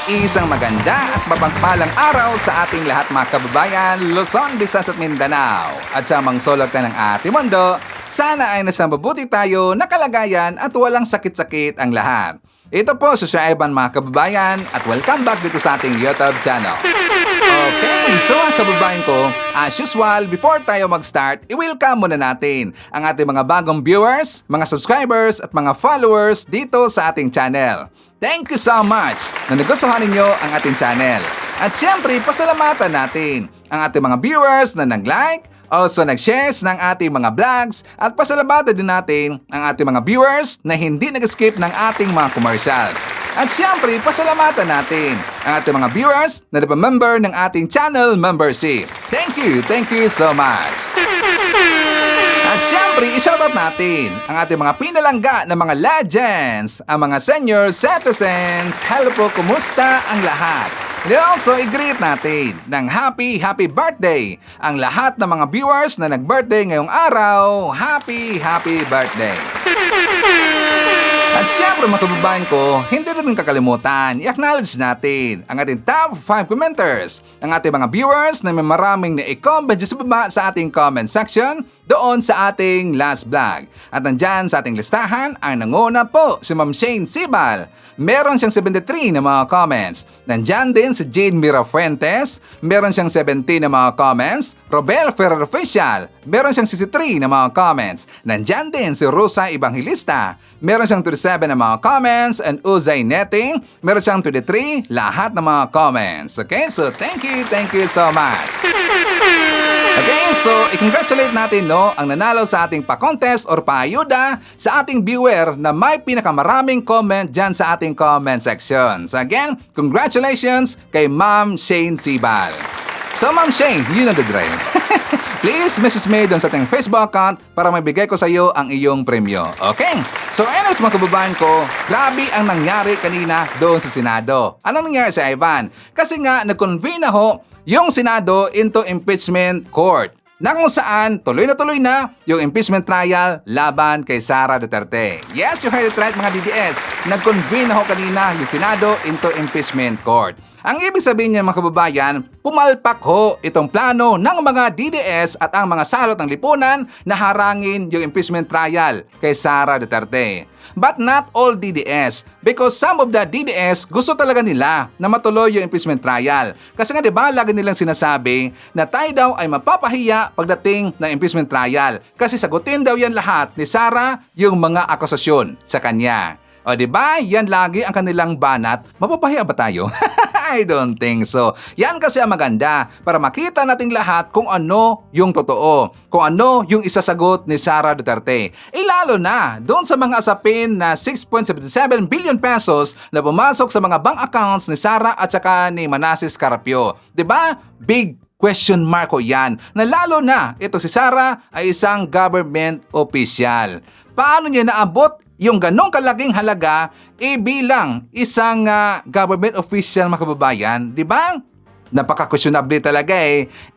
Isang maganda at mapagpalang araw sa ating lahat mga kababayan, Luzon, Visayas at Mindanao. At sa mga sulok na ng ating mundo, sana ay nasa mabuti tayo na kalagayan at walang sakit-sakit ang lahat. Ito po si Sir Ivan mga kababayan at welcome back dito sa ating YouTube channel. Okay, so mga kababayan ko, as usual, before tayo mag-start, i-welcome muna natin ang ating mga bagong viewers, mga subscribers at mga followers dito sa ating channel. Thank you so much na nagustuhan ninyo ang ating channel. At syempre, pasalamatan natin ang ating mga viewers na nag-like, also nag-shares ng ating mga vlogs at pasalamatan din natin ang ating mga viewers na hindi nag-skip ng ating mga commercials. At syempre, pasalamatan natin ang ating mga viewers na napa-member ng ating channel membership. Thank you so much. At syempre, i-shoutout natin ang ating mga pinalangga na mga legends, ang mga senior citizens. Hello po, kumusta ang lahat? And also, i-greet natin ng happy birthday ang lahat ng mga viewers na nag-birthday ngayong araw. Happy birthday! At syempre mga kababayan ko, hindi rin kakalimutan, i-acknowledge natin ang ating top 5 commenters, ang ating mga viewers na may maraming na-comment sa baba sa ating comment section doon sa ating last vlog. At nandyan sa ating listahan, ang nanguna po si Ma'am Shane Sibal. Meron siyang 73 na mga comments. Nandyan din si Jane Mirafuentes. Meron siyang 17 na mga comments. Robel Ferrer Official. Meron siyang 63 na mga comments. Nandyan din si Rosa Evangelista. Meron siyang 37 na mga comments. And Uzay Netting. Meron siyang 23. Lahat ng mga comments. Okay, so thank you so much. Okay, so i-congratulate natin ang nanalo sa ating pa-contest or pa-ayuda sa ating viewer na may pinakamaraming comment dyan sa ating comment section. So again, congratulations kay Ma'am Shane Sibal. So Ma'am Shane, you know the drill. Please message me doon sa ating Facebook account para maibigay ko sa iyo ang iyong premyo. Okay? So anyways mga kababayan ko, grabe ang nangyari kanina doon sa Senado. Anong nangyari sa Ivan? Kasi nga nag-convene na yung Senado into impeachment court na kung saan tuloy na yung impeachment trial laban kay Sara Duterte. Yes, you heard it right mga DDS. Nag-convene na kanina yung Senado into impeachment court. Ang ibig sabihin niya mga kababayan, pumalpak itong plano ng mga DDS at ang mga salot ng lipunan na harangin yung impeachment trial kay Sara Duterte. But not all DDS, because some of the DDS gusto talaga nila na matuloy yung impeachment trial. Kasi nga diba lagi nilang sinasabi na tayo daw ay mapapahiya pagdating ng impeachment trial. Kasi sagutin daw yan lahat ni Sara yung mga akusasyon sa kanya. O diba, yan lagi ang kanilang banat. Mapapahiya ba tayo? I don't think so. Yan kasi ang maganda para makita nating lahat kung ano yung totoo. Kung ano yung isasagot ni Sara Duterte. Lalo na doon sa mga asapin na 6.77 billion pesos na pumasok sa mga bank accounts ni Sara at saka ni Manasseh Carapio. Diba? Big question mark yan. Na lalo na ito si Sara ay isang government official. Paano niya naabot yung ganong kalaking halaga bilang isang government official mga kababayan, di ba? Napaka-questionable talaga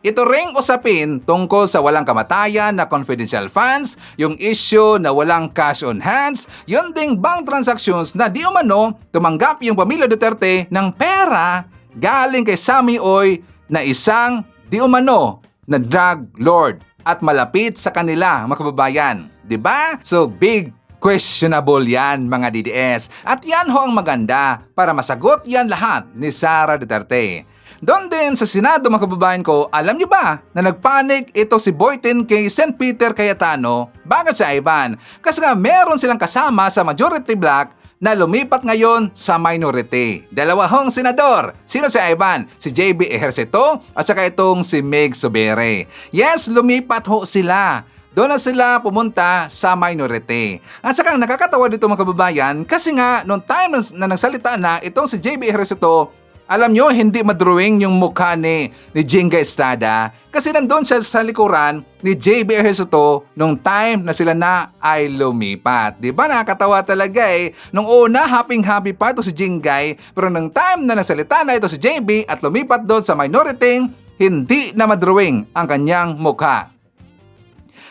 Ito ring usapin tungkol sa walang kamatayan na confidential funds, yung issue na walang cash on hands, yung ding bank transactions na di umano tumanggap yung pamilya Duterte ng pera galing kay Sammy Oy na isang di umano na drug lord at malapit sa kanila mga kababayan. Diba? So big questionable yan mga DDS. At yan ang maganda para masagot yan lahat ni Sara Duterte. Doon din sa Senado mga kababayan ko, alam niyo ba na nagpanik ito si Boyten kay St. Peter Cayetano? Bakit sa Ivan? Kasi nga meron silang kasama sa majority block na lumipat ngayon sa minority. Dalawang senador. Sino si Ivan? Si JB Ejercito at saka itong si Meg Sobere. Yes, lumipat sila. Doon na sila pumunta sa minority. At saka nakakatawa dito mga kababayan kasi nga noong time na nagsalita na itong si JB Ejercito, alam nyo hindi madrawing yung mukha ni Jenga Estrada kasi nandun siya sa likuran ni JB Ejercito nung time na sila na ay lumipat. Diba nakakatawa talaga Nung una happy pa ito si Jingay pero nung time na nagsalita na ito si JB at lumipat doon sa minority, hindi na madrawing ang kanyang mukha.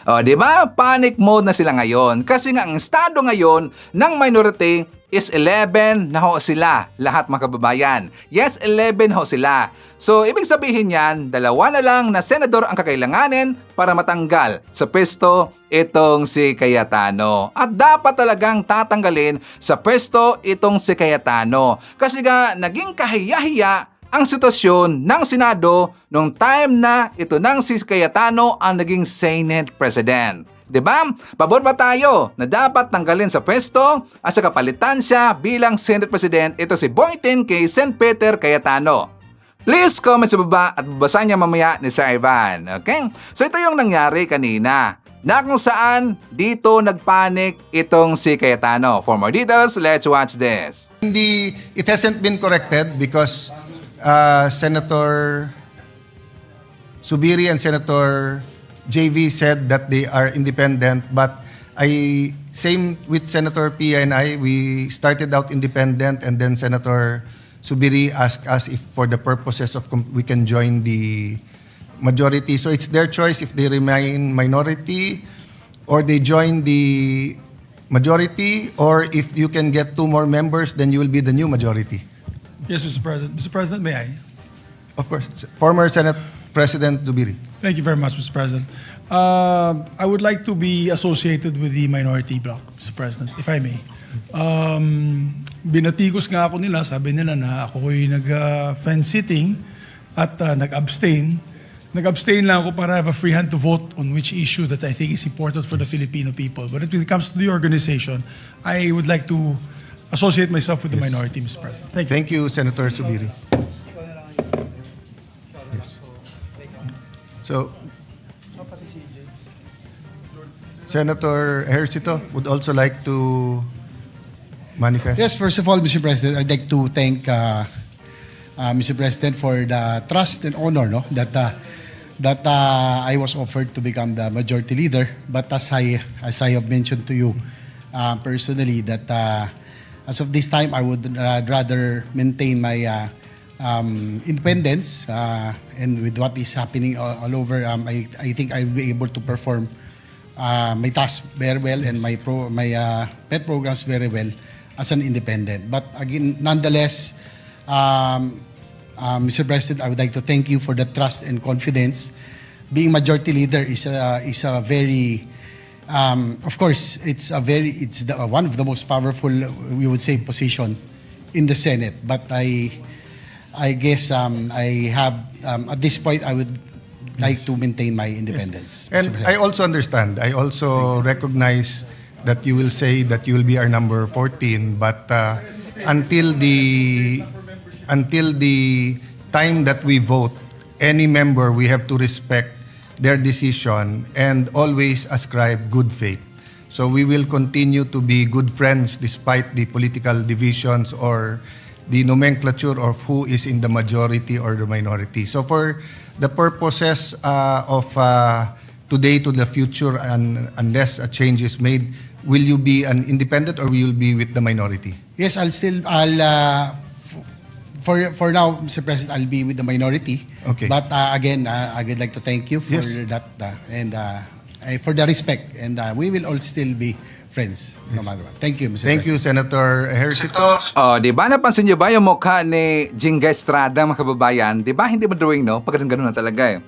O, di ba? Panic mode na sila ngayon kasi nga ang estado ngayon ng minority is 11 na ho sila, lahat mga kababayan. Yes, 11 ho sila. So, ibig sabihin yan, 2 na lang na senador ang kakailanganin para matanggal sa pwesto itong si Cayetano. At dapat talagang tatanggalin sa pwesto itong si Cayetano. Kasi nga, naging kahiya-hiya ang sitwasyon ng Senado nung time na ito nang si Cayetano ang naging Senate President. 'Di ba? Pabor ba tayo na dapat tanggalin sa pwesto at sa kapalitan siya bilang Senate President ito si Boytin kay St. Peter Cayetano? Please comment sa baba at babasa niya mamaya ni Sir Ivan. Okay? So ito yung nangyari kanina na kung saan dito nagpanik itong si Cayetano. For more details, let's watch this. It hasn't been corrected because Senator Subiri and Senator JV said that they are independent, but same with Senator Pia and I, we started out independent, and then Senator Subiri asked us if for the purposes of we can join the majority. So it's their choice if they remain minority or they join the majority, or if you can get 2 more members, then you will be the new majority. Yes, Mr. President. Mr. President, may I? Of course. Former Senate President Zubiri. Thank you very much, Mr. President. I would like to be associated with the minority bloc, Mr. President, if I may. Binatikos nga ako nila, sabi nila na ako ay nag-fence sitting at nag-abstain. Nag-abstain lang ako para have a free hand to vote on which issue that I think is important for the Filipino people. But when it comes to the organization, I would like to associate myself with the minority, Mr. President. Thank you. Thank you, Senator Subiri. Yes. So, Senator Ejercito would also like to manifest. Yes, first of all, Mr. President, I'd like to thank Mr. President for the trust and honor that I was offered to become the majority leader. But as I have mentioned to you personally, that as of this time, I would rather maintain my independence, and with what is happening all over, I think I'll be able to perform my tasks very well and my pet programs very well as an independent. But again, nonetheless, Mr. President, I would like to thank you for the trust and confidence. Being majority leader is a very of course, it's one of the most powerful, we would say, position in the Senate. But I guess I have at this point I would like to maintain my independence. Yes. And I also understand. I also recognize that you will say that you will be our number 14, but until the time that we vote, any member, we have to respect their decision and always ascribe good faith. So we will continue to be good friends despite the political divisions or the nomenclature of who is in the majority or the minority. So for the purposes of today to the future, and unless a change is made, will you be an independent or will you be with the minority? Yes, for now, Mr. President, I'll be with the minority. Okay. But again, I would like to thank you for that and for the respect. And we will all still be friends no matter what. Thank you, Mr. Thank you, President. Senator Ejercito. Oh, di ba napansin niyo ba yung mukha ni Jinga Estrada, mga kababayan? Di ba hindi mo drawing, no? Pag ganun na talaga eh.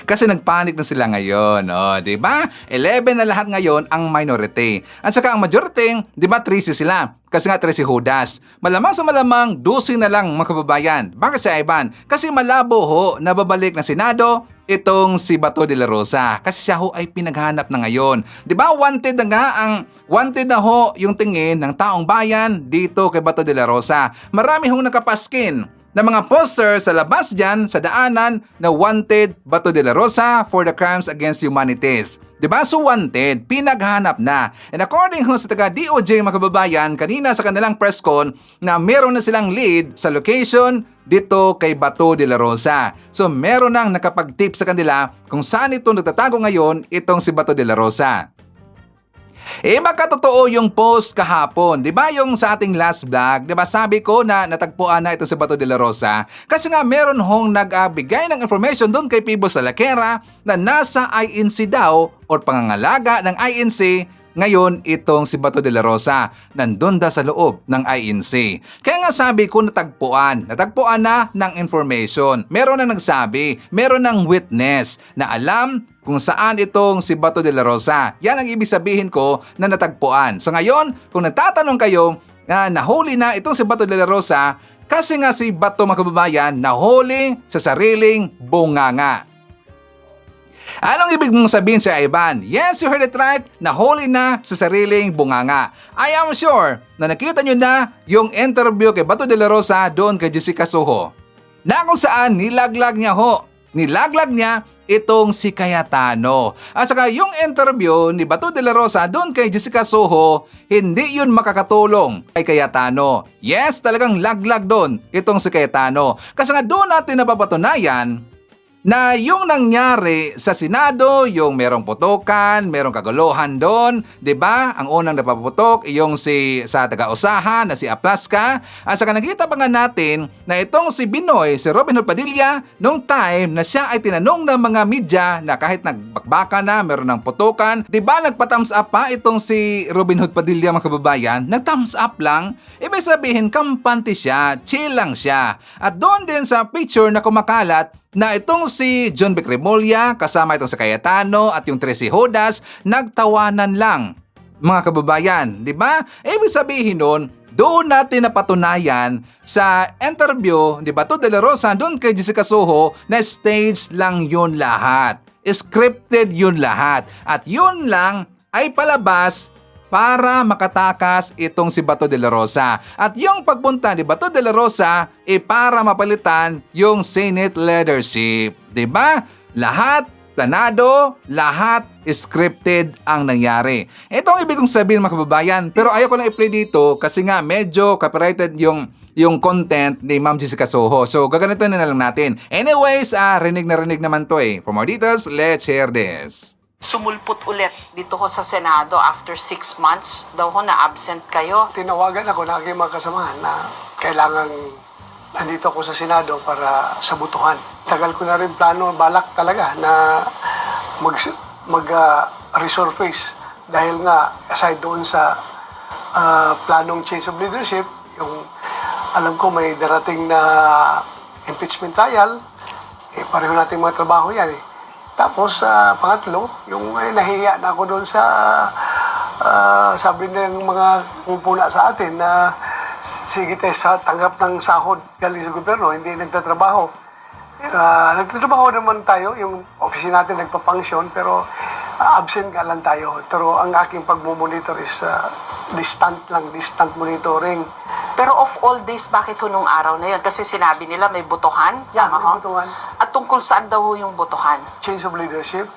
Kasi nagpanik na sila ngayon, oh, 'di ba? 11 na lahat ngayon ang minority. At saka ang majority, 'di ba, 13 sila. Kasi nga 13 si Judas. Malamang sa malamang 12 na lang, mga kababayan. Bakit si Ivan? Kasi malabo ho na babalik na Senado itong si Bato de la Rosa. Kasi siya ho ay pinaghanap na ngayon. 'Di ba? Wanted na ho yung tingin ng taong bayan dito kay Bato de la Rosa. Marami hong nakapaskin na mga poster sa labas dyan, sa daanan, na wanted Bato de la Rosa for the crimes against humanities. Diba? So wanted, pinaghanap na. And according sa taga DOJ, mga kababayan, kanina sa kanilang press con, na meron na silang lead sa location dito kay Bato de la Rosa. So meron nang nakapag-tip sa kanila kung saan ito nagtatago ngayon itong si Bato de la Rosa. Baka totoo yung post kahapon, di ba yung sa ating last vlog, di ba sabi ko na natagpuan na ito si Bato de la Rosa kasi nga meron hong nagbigay ng information doon kay Pibo Salakera na nasa INC daw o pangangalaga ng INC ngayon itong si Bato de la Rosa nandun sa loob ng INC. Kaya nga sabi ko natagpuan na ng information. Meron na nagsabi, meron ng witness na alam kung saan itong si Bato de la Rosa. Yan ang ibig sabihin ko na natagpuan. So ngayon, kung nagtatanong kayo na nahuli na itong si Bato de la Rosa, kasi nga si Bato mga kababayan nahuli sa sariling bunganga. Anong ibig mong sabihin sa Ivan? Yes, you heard it right. Nahuli na sa sariling bunganga. I am sure na nakita nyo na yung interview kay Bato de la Rosa doon kay Jessica Soho. Na kung saan nilaglag niya itong si Cayetano. At saka yung interview ni Bato de la Rosa doon kay Jessica Soho, hindi yun makakatulong kay Cayetano. Yes, talagang laglag doon itong si Cayetano. Kasi nga doon natin napapatunayan na yung nangyari sa Senado, yung merong putukan, merong kaguluhan doon, 'di ba? Ang unang napaputok yung sa taga-usahan na si Aplaska. At saka nakita pa nga natin na itong si Binoy, si Robin Hood Padilla, nung time na siya ay tinanong ng mga media na kahit nagbakbaka na, meron ng putukan, 'di ba? Nagpa-thumbs up pa itong si Robin Hood Padilla mga kababayan. Nag-thumbs up lang. Ibig sabihin kampante siya, chill lang siya. At doon din sa picture na kumakalat na itong si John Vic Remulla kasama itong si Cayetano at yung Tracy Hodas nagtawanan lang mga kababayan, di ba? Ibig sabihin nun, doon natin napatunayan sa interview ni Bato de la Rosa doon kay Jessica Soho na stage lang yun lahat. Scripted yun lahat. At yun lang ay palabas para makatakas itong si Bato de la Rosa. At yung pagpunta ni Bato de la Rosa para mapalitan yung Senate leadership. Diba? Lahat planado, lahat scripted ang nangyari. Ito ang ibig kong sabihin mga kababayan, pero ayaw ko lang i-play dito kasi nga medyo copyrighted yung content ni Ma'am Jessica Soho. So gaganito na lang natin. Anyways, rinig na rinig naman to eh. For more details, let's share this. Sumulpot ulit dito ko sa Senado after 6 months daw ho na absent kayo. Tinawagan ako ng aking mga kasamahan na kailangan nandito ako sa Senado para sabutuhan. Tagal ko na rin plano, balak talaga na resurface dahil nga aside doon sa planong change of leadership, yung alam ko may darating na impeachment trial, pareho nating mga trabaho yan eh. Tapos, pangatlo, yung nahiya na ako doon sa sabi ng mga pupuna sa atin na sige tayo sa tanggap ng sahod galing sa gobyerno, hindi nagtatrabaho. Nagtatrabaho naman tayo, yung office natin nagpa-function, pero absent nga lang tayo. Pero ang aking pagmumonitor is distant monitoring. Pero of all days, bakit ho nung araw na yun? Kasi sinabi nila may botohan. Yeah, tama may ho? botohan. At tungkol saan daw ho yung botohan? Change of leadership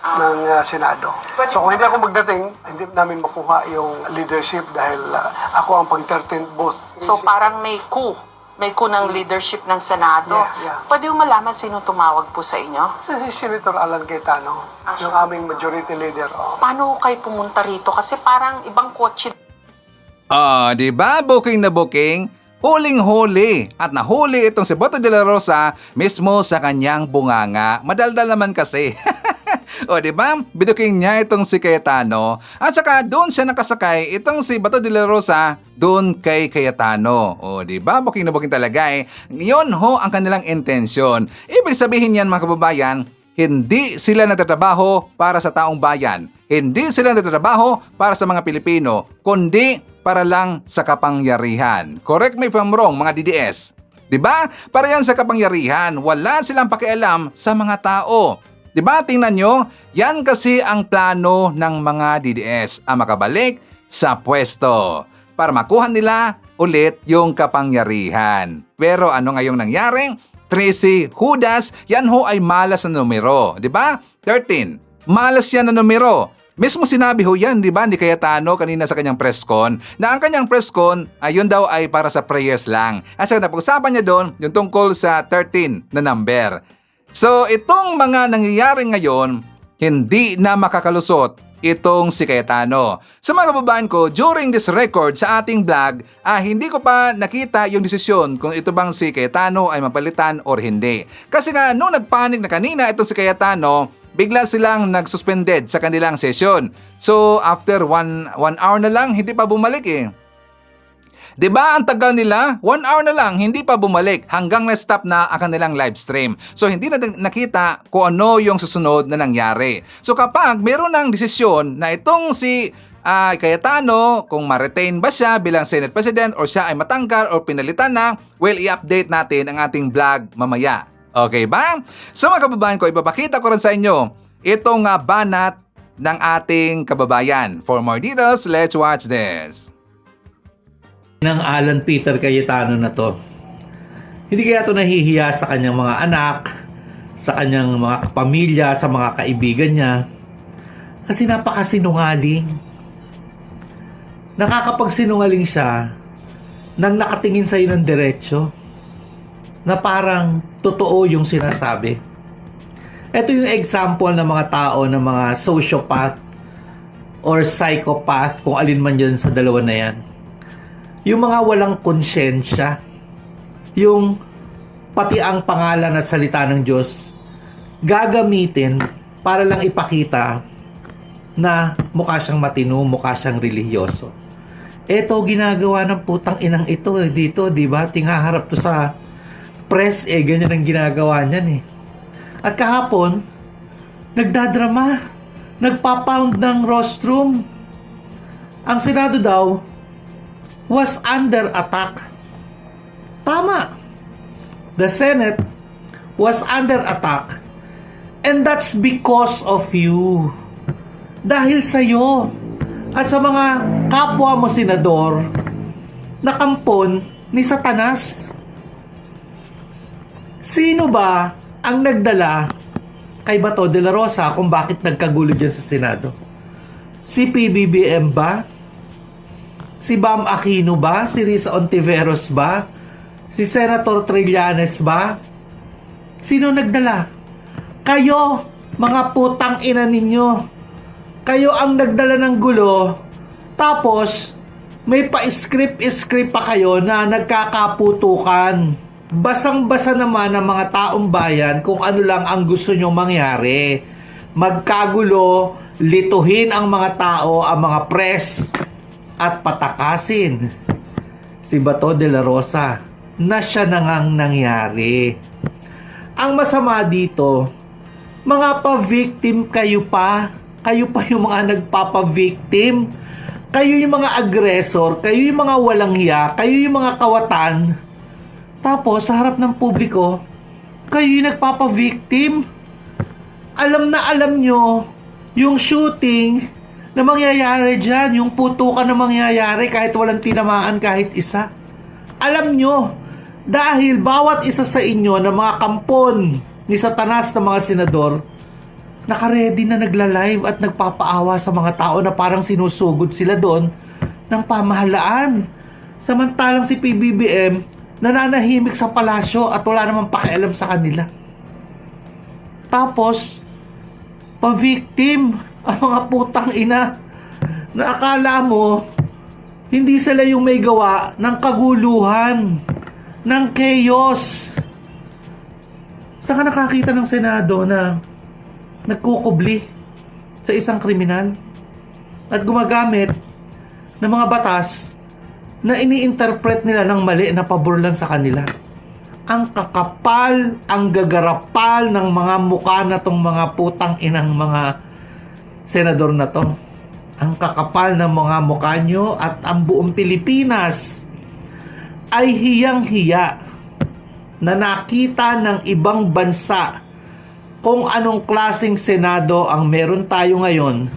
ng Senado. So kung hindi ako magdating, hindi namin makuha yung leadership dahil ako ang pang-13th vote. So parang may coup ng leadership ng Senado. Yeah. Pwede mo malaman sino tumawag po sa inyo? Si Senator Alan Cayetano, yung aming majority leader. Oh. Paano ho kayo pumunta rito? Kasi parang ibang kotse. Di ba? Booking na booking. Huling-huli at nahuli itong si Bato de la Rosa mismo sa kanyang bunganga. Madaldal naman kasi. O di ba? Biduking niya itong si Cayetano at saka doon siya nakasakay itong si Bato de la Rosa doon kay Cayetano. O di ba? Booking na booking talaga eh. Yun ho ang kanilang intensyon. Ibig sabihin yan mga kababayan, hindi sila nagtatrabaho para sa taong bayan. Hindi sila nagtatrabaho para sa mga Pilipino, kundi para lang sa kapangyarihan. Correct me if I'm wrong, mga DDS. Diba? Para yan sa kapangyarihan. Wala silang pakialam sa mga tao. Diba? Tingnan nyo, yan kasi ang plano ng mga DDS, ang makabalik sa pwesto para makuha nila ulit yung kapangyarihan. Pero ano ngayong nangyari? Tracy Hodas, yan ho ay malas na numero. Diba? 13. Malas yan na numero. Mismo sinabi ho yan, di ba, ni Cayetano kanina sa kanyang press con, na ang kanyang press con, ayun daw ay para sa prayers lang. At saka napag-usapan niya doon yung tungkol sa 13 na number. So, itong mga nangyayari ngayon, hindi na makakalusot itong si Cayetano. Sa mga kababayan ko, during this record sa ating vlog, hindi ko pa nakita yung desisyon kung ito bang si Cayetano ay mapalitan or hindi. Kasi nga, nung nagpanik na kanina itong si Cayetano, bigla silang nag-suspended sa kanilang session. So after one hour na lang, hindi pa bumalik eh. 'Di ba ang tagal nila? 1 hour na lang, hindi pa bumalik hanggang na-stop na ang kanilang live stream. So hindi na nakita kung ano yung susunod na nangyari. So kapag meron ng desisyon na itong si Cayetano, kung ma-retain ba siya bilang Senate President or siya ay matanggal or pinalitan na, well, i-update natin ang ating vlog mamaya. Okay ba? So mga kababayan ko, ipapakita ko rin sa inyo itong banat ng ating kababayan. For more details, let's watch this. Ng Alan Peter Cayetano na to. Hindi kaya to nahihiya sa kanyang mga anak, sa kanyang mga pamilya, sa mga kaibigan niya. Kasi napakasinungaling. Nakakapagsinungaling siya nang nakatingin sa iyo ng diretsyo na parang totoo yung sinasabi. Ito yung example ng mga tao, ng mga sociopath or psychopath, kung alin man yun sa dalawa na yan. Yung mga walang konsyensya, yung pati ang pangalan at salita ng Diyos gagamitin para lang ipakita na mukha siyang matino, mukha siyang relihiyoso. Ito ginagawa ng putang inang ito dito, di ba? Tinghaharap to sa press, ganyan ang ginagawa niyan eh. At kahapon, nagdadrama, nagpapound ng rostrum. Ang Senado daw was under attack. Tama. The Senate was under attack. And that's because of you. Dahil sa iyo at sa mga kapwa mo senador na kampon ni Satanas. Sino ba ang nagdala kay Bato de la Rosa kung bakit nagkagulo dyan sa Senado? Si PBBM ba? Si Bam Aquino ba? Si Risa Ontiveros ba? Si Senator Trillanes ba? Sino nagdala? Kayo, mga putang ina ninyo. Kayo ang nagdala ng gulo. Tapos, may pa-script pa kayo na nagkakaputukan. Basang-basa naman ng mga taong bayan kung ano lang ang gusto nyo mangyari. Magkagulo, lituhin ang mga tao, ang mga press, at patakasin si Bato de la Rosa na siya na ngang nangyari. Ang masama dito, mga pa-victim kayo pa yung mga nagpapa-victim, kayo yung mga aggressor, kayo yung mga walang hiya, kayo yung mga kawatan. Tapos sa harap ng publiko, kayo yung nagpapa-victim. Alam na alam nyo yung shooting na mangyayari dyan, yung putukan na mangyayari kahit walang tinamaan kahit isa. Alam nyo, dahil bawat isa sa inyo na mga kampon ni Satanas na mga senador, nakaredy na nagla-live at nagpapaawa sa mga tao na parang sinusugod sila doon ng pamahalaan. Samantalang si PBBM nananahimik sa palasyo at wala namang pakialam sa kanila. Tapos, pa-victim ang mga putang ina na akala mo hindi sila yung may gawa ng kaguluhan, ng chaos. Saan ka nakakita ng Senado na nagkukubli sa isang kriminal at gumagamit ng mga batas na ini-interpret nila ng mali na pabor lang sa kanila? Ang kakapal, ang gagarapal ng mga mukha na tong mga putang inang mga senador na to. Ang kakapal ng mga mukha nyo at ang buong Pilipinas ay hiyang-hiya na nakita ng ibang bansa kung anong klaseng Senado ang meron tayo ngayon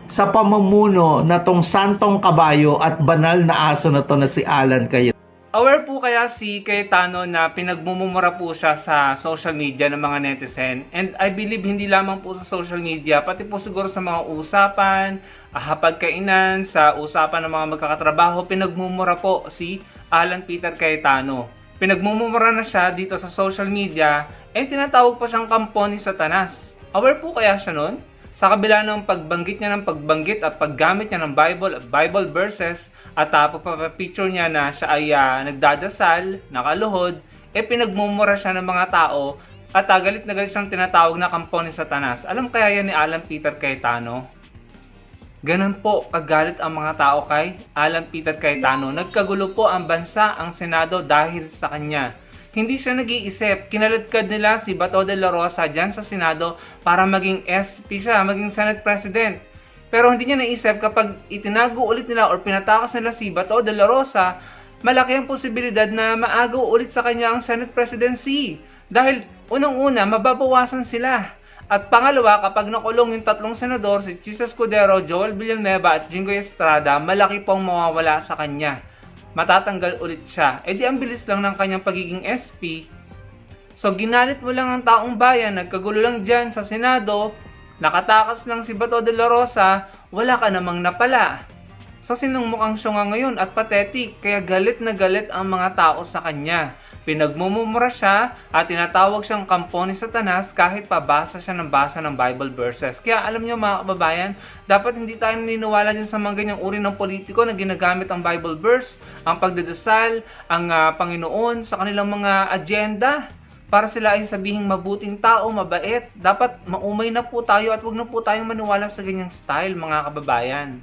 sa pamumuno na tong santong kabayo at banal na aso na to na si Alan Cayetano. Aware po kaya si Cayetano na pinagmumura po siya sa social media ng mga netizen? And I believe hindi lamang po sa social media, pati po siguro sa mga usapan, hapagkainan, sa usapan ng mga magkakatrabaho, pinagmumura po si Alan Peter Cayetano. Pinagmumura na siya dito sa social media and tinatawag po siyang kampo ni Satanas. Aware po kaya siya nun? Sa kabila ng pagbanggit niya ng pagbanggit at paggamit niya ng Bible verses at pagpapapicture niya na siya ay nagdadasal, nakaluhod, pinagmumura siya ng mga tao At galit na galit siyang tinatawag na kampo ni Satanas. Alam kaya yan ni Alan Peter Cayetano? Ganun po kagalit ang mga tao kay Alan Peter Cayetano. Nagkagulo po ang bansa, ang Senado dahil sa kanya. Hindi siya nag-iisip. Kinaladkad nila si Bato de la Rosa dyan sa Senado para maging SP siya, maging Senate President. Pero hindi niya naisip kapag itinago ulit nila or pinatakas nila si Bato de la Rosa, malaki ang posibilidad na maagaw ulit sa kanya ang Senate Presidency. Dahil unang-una, mababawasan sila. At pangalawa, kapag nakulong yung tatlong senador, si Chis Escudero, Joel Villanueva at Jingoy Estrada, malaki pong mawawala sa kanya. Matatanggal ulit siya. E di ang bilis lang ng kanyang pagiging SP. So ginalit mo lang ang taong bayan, nagkagulo lang dyan sa Senado, nakatakas lang si Bato de la Rosa, wala ka namang napala. So sinong mukhang siya nga ngayon at pathetic, kaya galit na galit ang mga tao sa kanya. Pinagmumura siya at tinatawag siyang kampo ni Satanas kahit pabasa siya ng basa ng Bible verses. Kaya alam niyo mga kababayan, dapat hindi tayo naniniwala din sa mga ganyang uri ng politiko na ginagamit ang Bible verse, ang pagdadasal, ang Panginoon sa kanilang mga agenda para sila ay sabihing mabuting tao, mabait. Dapat maumay na po tayo at huwag na po tayong maniwala sa ganyang style mga kababayan.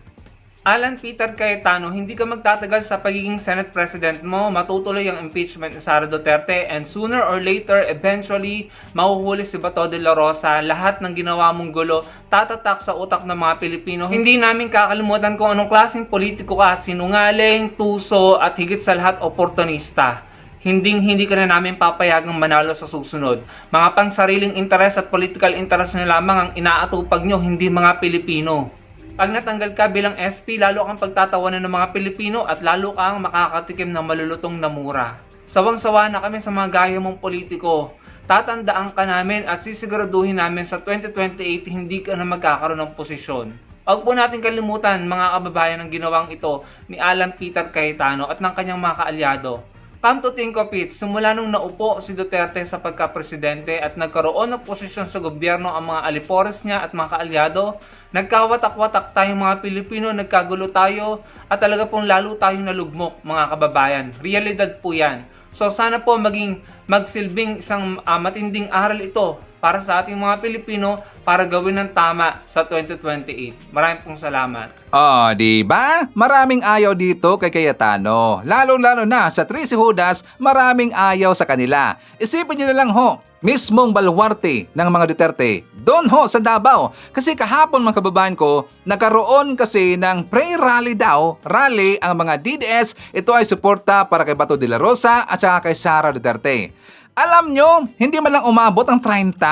Alan Peter Cayetano, hindi ka magtatagal sa pagiging Senate President mo, matutuloy ang impeachment ni Sara Duterte and sooner or later, eventually, mahuhuli si Bato de la Rosa. Lahat ng ginawa mong gulo, tatatak sa utak ng mga Pilipino. Hindi namin kakalimutan kung anong klaseng politiko ka, sinungaling, tuso at higit sa lahat oportunista. Hindi ka na namin papayagang manalo sa susunod. Mga pangsariling interes at political interest na lamang ang inaatupag nyo, hindi mga Pilipino. Pag natanggal ka bilang SP, lalo kang pagtatawanan ng mga Pilipino at lalo kang makakatikim ng malulutong na mura. Sawang-sawa na kami sa mga gaya mong politiko. Tatandaan ka namin at sisiguraduhin namin sa 2028 hindi ka na magkakaroon ng posisyon. Huwag po natin kalimutan mga kababayan ang ginawang ito ni Alan Peter Cayetano at ng kanyang mga kaalyado. Come to think of it, simula nung naupo si Duterte sa pagka-presidente at nagkaroon ng posisyon sa gobyerno ang mga alipores niya at mga kaalyado, nagkawatak-watak tayong mga Pilipino, nagkagulo tayo at talaga pong lalo tayong nalugmok mga kababayan. Realidad po yan. So sana po magsilbing isang matinding aral ito para sa ating mga Pilipino para gawin ng tama sa 2028. Maraming pong salamat. Oh, di ba? Maraming ayaw dito kay Cayetano. Lalo-lalo na sa Three Judas, maraming ayaw sa kanila. Isipin niyo na lang ho, mismong baluarte ng mga Duterte, doon ho sa Davao. Kasi kahapon mga kababayan ko, nagkaroon kasi ng pre-rally daw, rally ang mga DDS. Ito ay suporta para kay Bato de la Rosa at saka kay Sara Duterte. Alam nyo, hindi man lang umabot ang 30.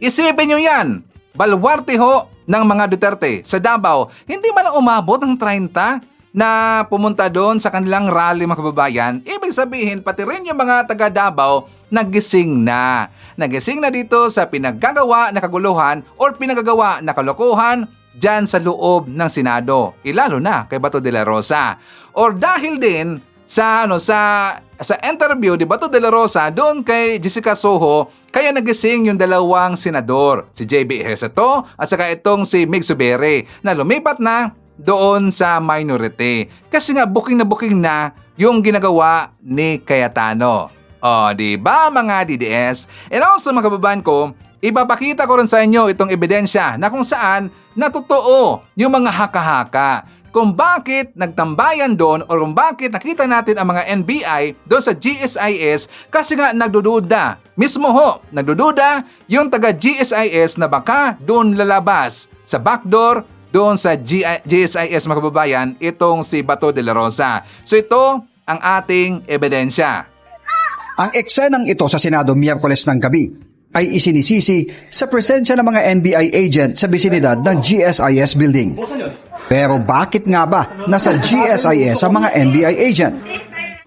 Isipin nyo yan, baluarte ho ng mga Duterte sa Davao, hindi man lang umabot ang 30 na pumunta doon sa kanilang rally mga kababayan. Ibig sabihin, pati rin yung mga taga Davao, nagising na. Nagising na dito sa pinaggagawa na kaguluhan or pinagagawa na kalokohan dyan sa loob ng Senado. Lalo na kay Bato de la Rosa. Or dahil din sa interview ni Bato de la Rosa doon kay Jessica Soho, kaya nagising yung dalawang senador, si JB Ejercito at saka itong si Mig Zubiri, na lumipat na doon sa minority. Kasi nga booking na yung ginagawa ni Cayetano. O, di ba mga DDS? And also mga kababayan ko, ipapakita ko rin sa inyo itong ebidensya na kung saan natotoo yung mga haka-haka. Kung bakit nagtambayan doon o kung bakit nakita natin ang mga NBI doon sa GSIS kasi nga nagdududa. Mismo ho, nagdududa yung taga GSIS na baka doon lalabas sa backdoor doon sa GSIS mga kababayan itong si Bato de la Rosa. So ito ang ating ebidensya. Ang eksenang ito sa Senado Miyerkules ng gabi ay isinisisi sa presensya ng mga NBI agent sa bisinidad ng GSIS building. Pero bakit nga ba nasa GSIS ang mga NBI agent?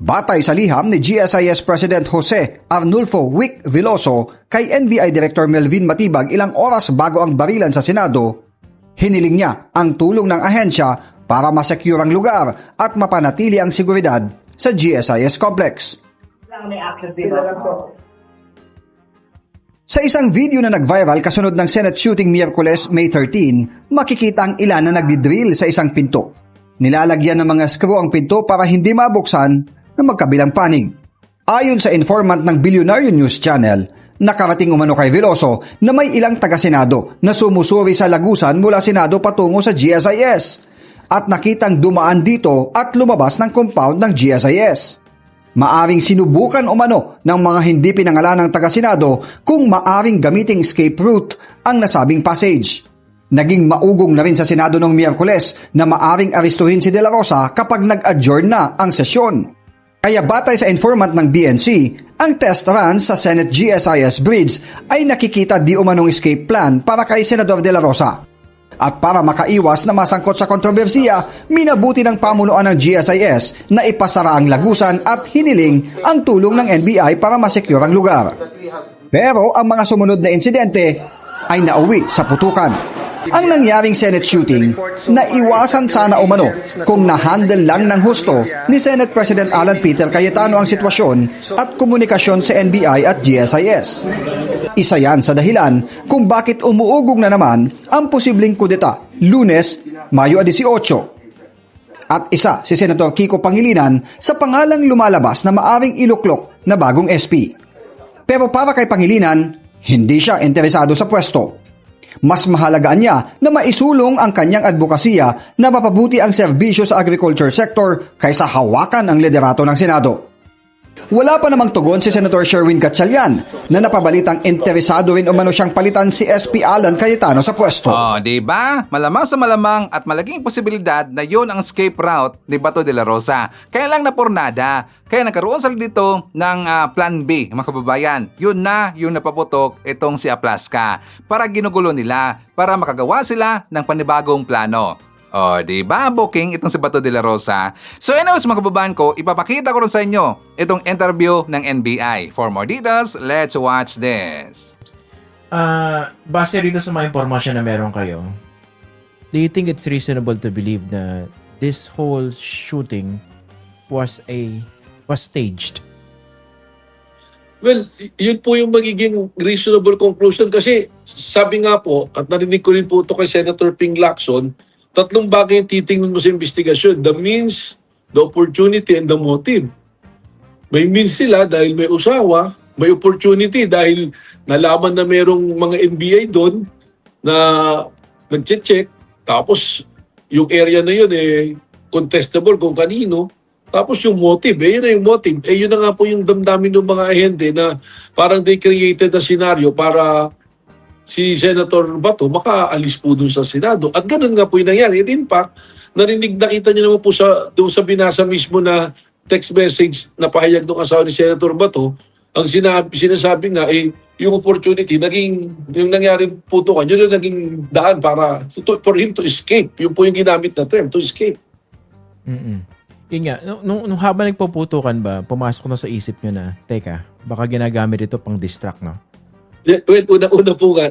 Batay sa liham ni GSIS President Jose Arnulfo Wick Veloso kay NBI Director Melvin Matibag ilang oras bago ang barilan sa Senado, hiniling niya ang tulong ng ahensya para masecure ang lugar at mapanatili ang seguridad sa GSIS complex. Sa isang video na nag-viral kasunod ng Senate shooting Miyerkules, May 13, makikita ang ilan na nagdidrill sa isang pinto. Nilalagyan ng mga screw ang pinto para hindi mabuksan ng magkabilang panig. Ayon sa informant ng Billionaire News Channel, Nakarating umano kay Veloso na may ilang taga-senado na sumusuri sa lagusan mula Senado patungo sa GSIS at nakitang dumaan dito at lumabas ng compound ng GSIS. Maaring sinubukan umano ng mga hindi pinangalanang taga-senado kung maaring gamiting escape route ang nasabing passage. Naging maugong na rin sa Senado noong Miyerkules na maaring arestuhin si De La Rosa kapag nag-adjourn na ang sesyon. Kaya batay sa informant ng BNC, ang test run sa Senate GSIS Bridge ay nakikita di umanong escape plan para kay Senador De La Rosa. At para makaiwas na masangkot sa kontrobersiya, minabuti ng pamunuan ng GSIS na ipasara ang lagusan at hiniling ang tulong ng NBI para masecure ang lugar. Pero ang mga sumunod na insidente ay nauwi sa putukan. Ang nangyaring Senate shooting, naiwasan sana umano kung na-handle lang ng husto ni Senate President Alan Peter Cayetano ang sitwasyon at komunikasyon sa NBI at GSIS. Isa yan sa dahilan kung bakit umuugong na naman ang posibleng kudeta Lunes, Mayo 18. At isa si Senator Kiko Pangilinan sa pangalang lumalabas na maaring iluklok na bagong SP. Pero para kay Pangilinan, hindi siya interesado sa pwesto. Mas mahalagaan niya na maisulong ang kanyang advokasya na mapabuti ang serbisyo sa agriculture sector kaysa hawakan ang liderato ng Senado. Wala pa namang tugon si Senator Sherwin Gatchalian na napabalitang interesado rin umano siyang palitan si SP Alan Cayetano sa pwesto. Oh, di ba? Malamang sa malamang at malaking posibilidad na yon ang escape route ni Bato de la Rosa. Kaya lang napurnada. Kaya nagkaroon sila dito ng plan B, mga kababayan. Yun na yung napaputok itong si Aplaska para ginugulo nila para makagawa sila ng panibagong plano. O, di ba booking itong si Bato de la Rosa? So anyways mga kababayan ko, ipapakita ko rin sa inyo itong interview ng NBI. For more details, let's watch this. Base rito sa mga impormasyon na meron kayo, do you think it's reasonable to believe na this whole shooting was staged? Well, yun po yung magiging reasonable conclusion kasi sabi nga po, at narinig ko rin po ito kay Senator Ping Lacson, tatlong bagay yung titingnan mo sa investigasyon. The means, the opportunity, and the motive. May means sila dahil may usawa, may opportunity dahil nalaman na merong mga NBI doon na nag-check, tapos yung area na yun contestable kung kanino. Tapos yung motive, yun na yung motive. Yun na nga po yung damdamin ng mga ahente na parang they created a scenario para si Senator Bato makaalis po dun sa Senado. At ganun nga po yung nangyari. In fact, nakita niyo naman po doon sa binasa mismo na text message na pahayag ng asawa ni Senator Bato, ang sinasabi nga, yung opportunity, yung nangyari putukan, yun yung naging daan para for him to escape. Yun po yung ginamit na term, to escape. Yun nga, nung habang nagpuputukan ba, pumasok na sa isip nyo na, teka, baka ginagamit ito pang distract, no? Well, una po nga,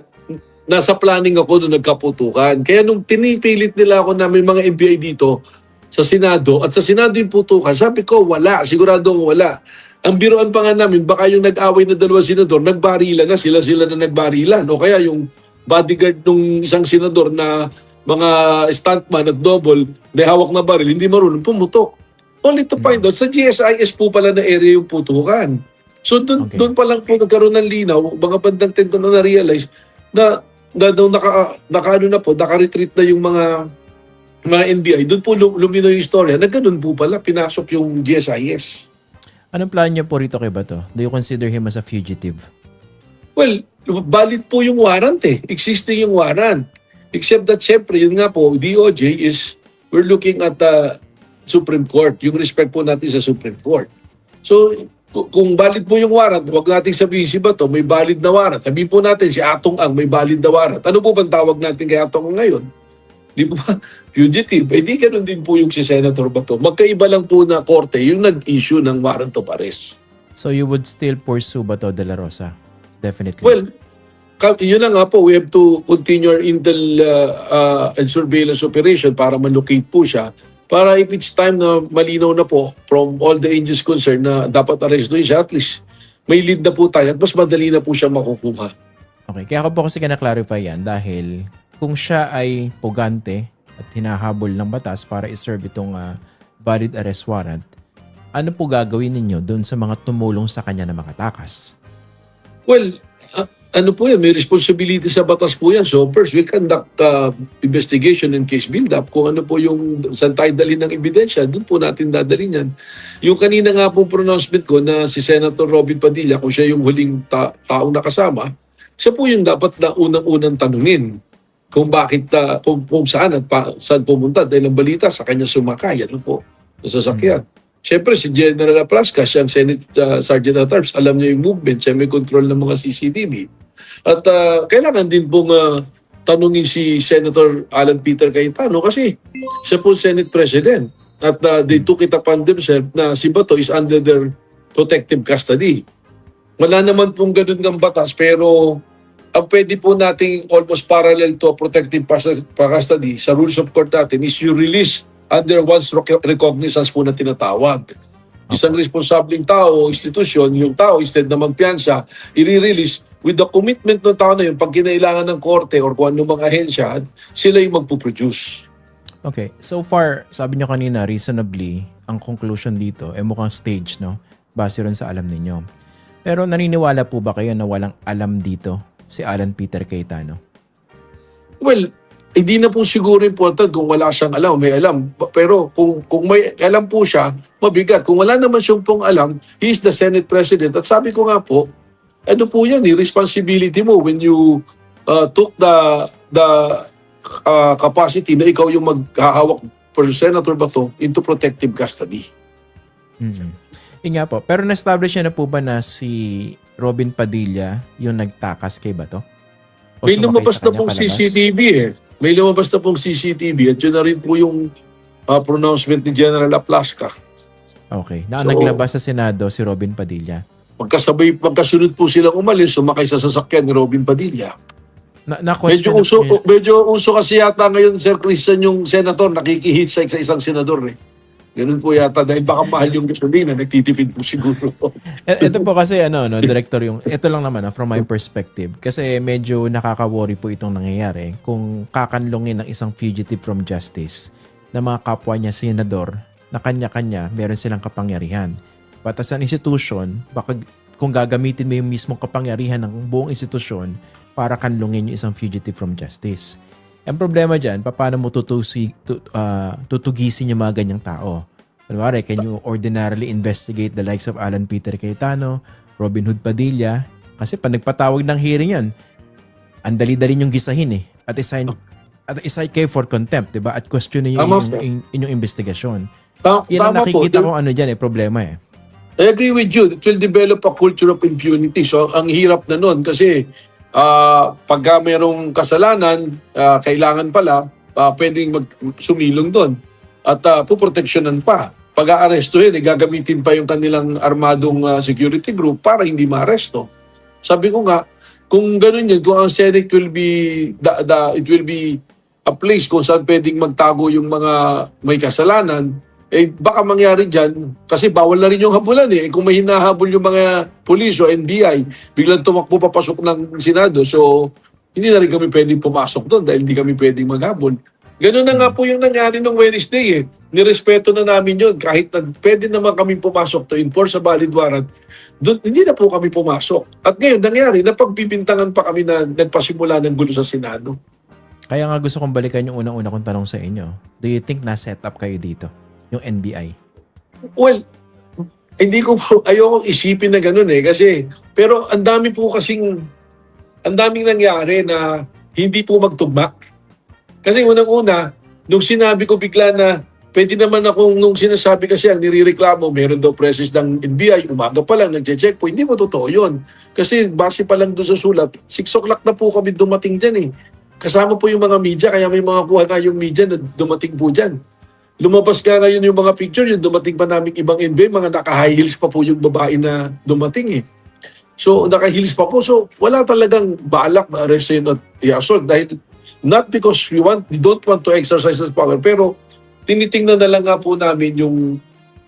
nasa planning ako nung nagkaputukan. Kaya nung tinipilit nila ako na may mga NBI dito sa Senado, at sa Senado yung putukan, sabi ko, wala. Sigurado ko wala. Ang biruan pa nga namin, baka yung nag-away na dalawang senador, nagbarilan na, sila na nagbarilan. O kaya yung bodyguard ng isang senador na mga stuntman at double, may hawak na baril, hindi marunong pumutok. Only to find out, sa GSIS po pala na area yung putukan. So doon pa lang po nagkaroon ng linaw, mga bandang 10 ko na na-realize na naka-retreat na yung mga NBI. Doon po lumino yung istorya na ganun po pala, pinasok yung GSIS. Anong plano niyo po rito kay Bato? Do you consider him as a fugitive? Well, valid po yung warrant existing yung warrant. Except that syempre, yun nga po, DOJ is, we're looking at the Supreme Court, yung respect po natin sa Supreme Court. So, kung valid po yung warrant, huwag natin sabihin si Bato, may valid na warrant. Sabihin po natin si Atong Ang, may valid na warrant. Ano po bang tawag natin kay Atong Ang ngayon? Di ba? Fugitive. Di ganun din po yung si Senator Bato. Magkaiba lang po na korte yung nag-issue ng warrant of arrest. So you would still pursue Bato de la Rosa? Definitely. Well, yun na nga po, we have to continue our intel and surveillance operation para malocate po siya. Para if it's time na malinaw na po from all the angels concerned na dapat arrestuin siya, at least may lead na po tayo at mas madali na po siya makukuha. Okay, kaya ako po kasi na-clarify yan dahil kung siya ay pugante at hinahabol ng batas para iserve itong valid arrest warrant, ano po gagawin ninyo doon sa mga tumulong sa kanya na makatakas? Well, ano po yan, may responsibility sa batas po yan. So first, we'll conduct investigation and case build-up. Kung ano po yung saan tayo dalhin ng ebidensya, doon po natin dadalhin yan. Yung kanina nga pong pronouncement ko na si Senator Robin Padilla, kung siya yung huling taong nakasama, siya po yung dapat na unang-unang tanungin kung bakit, kung saan at saan pumunta. Dahil ang balita sa kanya sumakay, ano po, sa sasakyan. Siyempre, si General Aplasca, siyang Senate Sergeant at Arms, alam niya yung movement, siya may control ng mga CCTV. At kailangan din pong tanungin si Senator Alan Peter Cayetano kasi siya po Senate President. At they took it upon themselves na si Bato is under their protective custody. Wala naman pong ganun ng batas pero ang pwede po nating almost parallel to a protective custody sa rules of court natin is you release under one's recognizance po na tinatawag. Isang responsableng tao o institusyon, yung tao instead na magpiyansa, i-release with the commitment ng tao na yun pag kinailangan ng korte or kung anong mga ahensya, sila yung magpuproduce. Okay, so far, sabi niyo kanina, reasonably, ang conclusion dito ay mukhang stage, no? Base rin sa alam ninyo. Pero naniniwala po ba kayo na walang alam dito si Alan Peter Cayetano? Well, hindi na po siguro important kung wala siyang alam, may alam. Pero kung may alam po siya, mabigat. Kung wala naman siyang pong alam, he is the Senate President. At sabi ko nga po, ano po yan, responsibility mo when you took the capacity na ikaw yung maghahawak for Senator Bato into protective custody. Mm-hmm. Yun nga po. Pero na-establish na po ba na si Robin Padilla yung nagtakas kay Bato? O May sumakay lumabas sa na kanya pong palabas? CCTV eh. May lumabas na pong CCTV at yun na rin po yung pronouncement ni General Aplasca. Okay. Na So, naglabas sa Senado si Robin Padilla. Magkasunod po silang umalis, sumakay sa sasakyan ni Robin Padilla. Na-question Medyo uso kasi yata ngayon, Sir Christian, yung senator, nakikihitchhike sa isang senador eh. Ganun po yata dahil baka mahal yung gasolina, nagtitipid po siguro. Ito po kasi Director, ito lang naman from my perspective kasi medyo nakaka-worry po itong nangyayari kung kakanlungin ng isang fugitive from justice na mga kapwa niya senador na kanya-kanya meron silang kapangyarihan. But as an institution, baka kung gagamitin mo yung mismong kapangyarihan ng buong institusyon para kanlungin yung isang fugitive from justice. Ang problema dyan, paano mo tutugisin yung mga ganyang tao? Kunwari, can you ordinarily investigate the likes of Alan Peter Cayetano, Robin Hood Padilla? Kasi pag nagpatawag ng hearing yan, ang dali-dali yung gisahin eh. At iside kayo for contempt, diba? At questionin yung inyong investigasyon. Yan ang nakikita ko dyan problema eh. I agree with you. It will develop a culture of impunity. So, ang hirap na nun kasi pagka mayroong kasalanan, kailangan pala pwedeng sumilong doon at puproteksyonan pa. Pag-aarestuhin, gagamitin pa yung kanilang armadong security group para hindi ma-aresto. Sabi ko nga, kung gano'n yun, kung ang Senate will be it will be a place kung saan pwedeng magtago yung mga may kasalanan, baka mangyari dyan, kasi bawal na rin yung habulan eh. Kung may hinahabol yung mga police o NBI, biglang tumakbo papasok ng Senado, so hindi na rin kami pwedeng pumasok doon dahil hindi kami pwedeng maghabol. Ganun na nga po yung nangyari nung Wednesday eh. Nirespeto na namin yun. Kahit na pwede naman kami pumasok to enforce a valid warrant, doon, hindi na po kami pumasok. At ngayon, nangyari, napagbibintangan pa kami na nagpasimula ng gulo sa Senado. Kaya nga gusto kong balikan yung unang-una kong tanong sa inyo. Do you think na-set up kayo dito? Yung NBI? Well, hindi ko po, ayoko isipin na gano'n eh. Kasi, pero ang daming nangyari na hindi po magtugma. Kasi unang-una, nung sinabi ko bigla na pwede naman akong, nung sinasabi kasi ang nirireklamo, meron daw presence ng NBI, umaga pa lang, nagche-checkpoint. Hindi mo totoo yun. Kasi base pa lang doon sa sulat, 6 o'clock na po kami dumating dyan eh. Kasama po yung mga media, kaya may mga kuha nga yung media na dumating po dyan. Lumabas ka ngayon yung mga picture, yung dumating pa namin ibang NBI, mga naka-high heels pa po yung babae na dumating eh. So, naka-heels pa po. So, wala talagang balak na arrestin at i-assault dahil not because we don't want to exercise this power, pero tinitingnan na lang nga po namin yung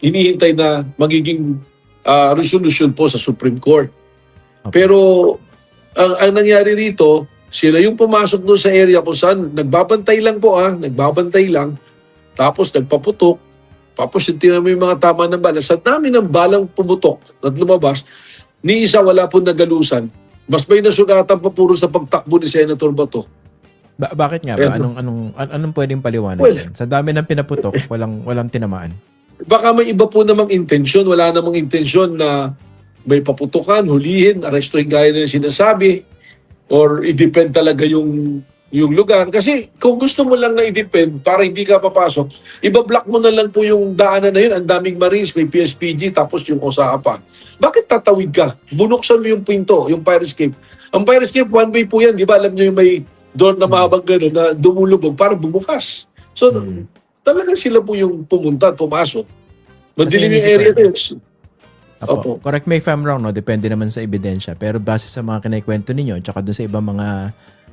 hinihintay na magiging resolution po sa Supreme Court. Okay. Pero ang nangyari rito, sila yung pumasok doon sa area kung saan nagbabantay lang, tapos nagpaputok, tapos yung yung mga tama ng bala. Sa dami ng balang pumutok at lumabas, ni isa wala po nagalusan, Mas may nasugatan pa puro sa pagtakbo ni Senator Bato. Bakit nga ba? Anong pwedeng paliwanag Well, yan? Sa dami ng pinaputok, walang tinamaan. Baka may iba po namang intensyon. Wala namang intensyon na may paputukan, hulihin, arestuhin gaya na sinasabi, or i-depend talaga yung lugar. Kasi kung gusto mo lang na i-depend para hindi ka papasok, ibablock mo na lang po yung daanan na yun. Ang daming Marines, may PSPG, tapos yung OSAA pa. Bakit tatawid ka? Bunuksan mo yung pinto, yung fire escape. Ang fire escape, one way po yan. Di ba? Alam nyo yung may door na mahabang gano'n na dumulubog para bumukas. So, talagang sila po yung pumunta at pumasok. Madilim yung area na yun. Opo. Correct me if I'm wrong, no? Depende naman sa ebidensya. Pero base sa mga kinaikwento ninyo, tsaka doon sa ibang mga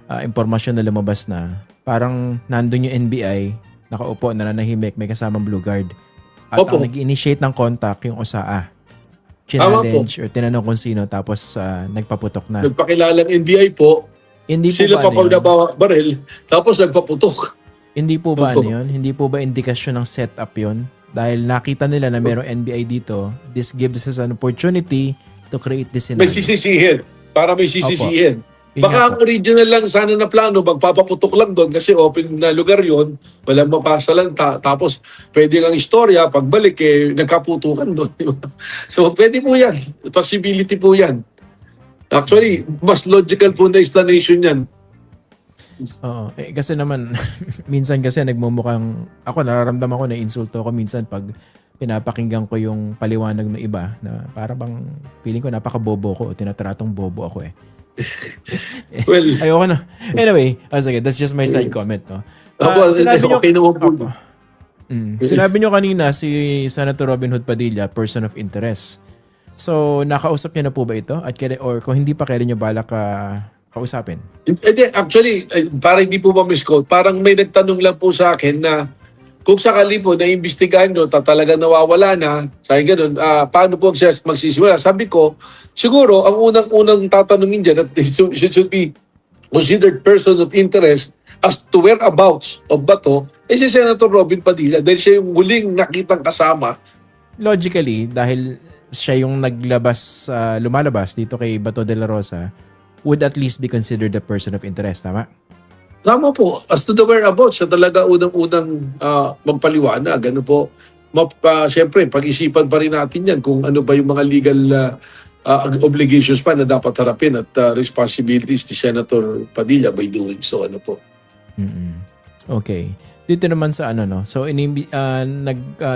impormasyon na lumabas na, parang nandun yung NBI, nakaupo, nananahimik, may kasamang Blue Guard. At ang nag-initiate ng contact yung OSAA. Challenge or tinanong kung sino, tapos nagpaputok na. Nagpakilalang NBI po, Hindi po sila ba pa ano yun? pagdabawa baril, tapos nagpaputok. Hindi po ba ano yun? Hindi po ba indikasyon ng setup yun? Dahil nakita nila na merong NBI dito, this gives us an opportunity to create this scenario. May sisisihin. Para may sisisihin. Yun Baka nga ang original lang sana na plano, magpapaputok lang doon kasi open na lugar yon, walang mapasa lang. Tapos pwede kang istorya, pagbalik nagkaputukan doon. Di ba? So pwede po yan. Possibility po yan. Actually, mas logical po na explanation yan. Oo. Kasi naman, minsan kasi nagmumukhang, ako nararamdaman ko na insulto ko minsan pag pinapakinggan ko yung paliwanag ng iba na para bang feeling ko napaka-bobo ko o tinatratong bobo ako eh. Well, ayoko na. Anyway, sige, that's just my side comment. No? Sinabi nyo, sinabi nyo kanina si Senator Robin Hood Padilla, person of interest. So, nakausap niya na po ba ito? At or kung hindi pa, kailan nyo balak kausapin? Actually, para hindi po ma-misquote, parang may nagtanong lang po sa akin na kung sakali po na-imbestigahan nyo, talaga nawawala na, sabi ganun, paano po magsisimula? Sabi ko, siguro, ang unang-unang tatanungin dyan, at should be considered person of interest as to whereabouts of Bato, si Senator Robin Padilla, dahil siya yung huling nakitang kasama. Logically, dahil siya yung lumalabas dito kay Bato de la Rosa, would at least be considered a person of interest, tama? Tama po. As to the whereabouts, siya talaga unang-unang magpaliwanag. Ano po? Siyempre, pag-isipan pa rin natin yan kung ano ba yung mga legal obligations pa na dapat harapin at responsibilities ni Senator Padilla by doing so. Ano po? Okay. Dito naman sa so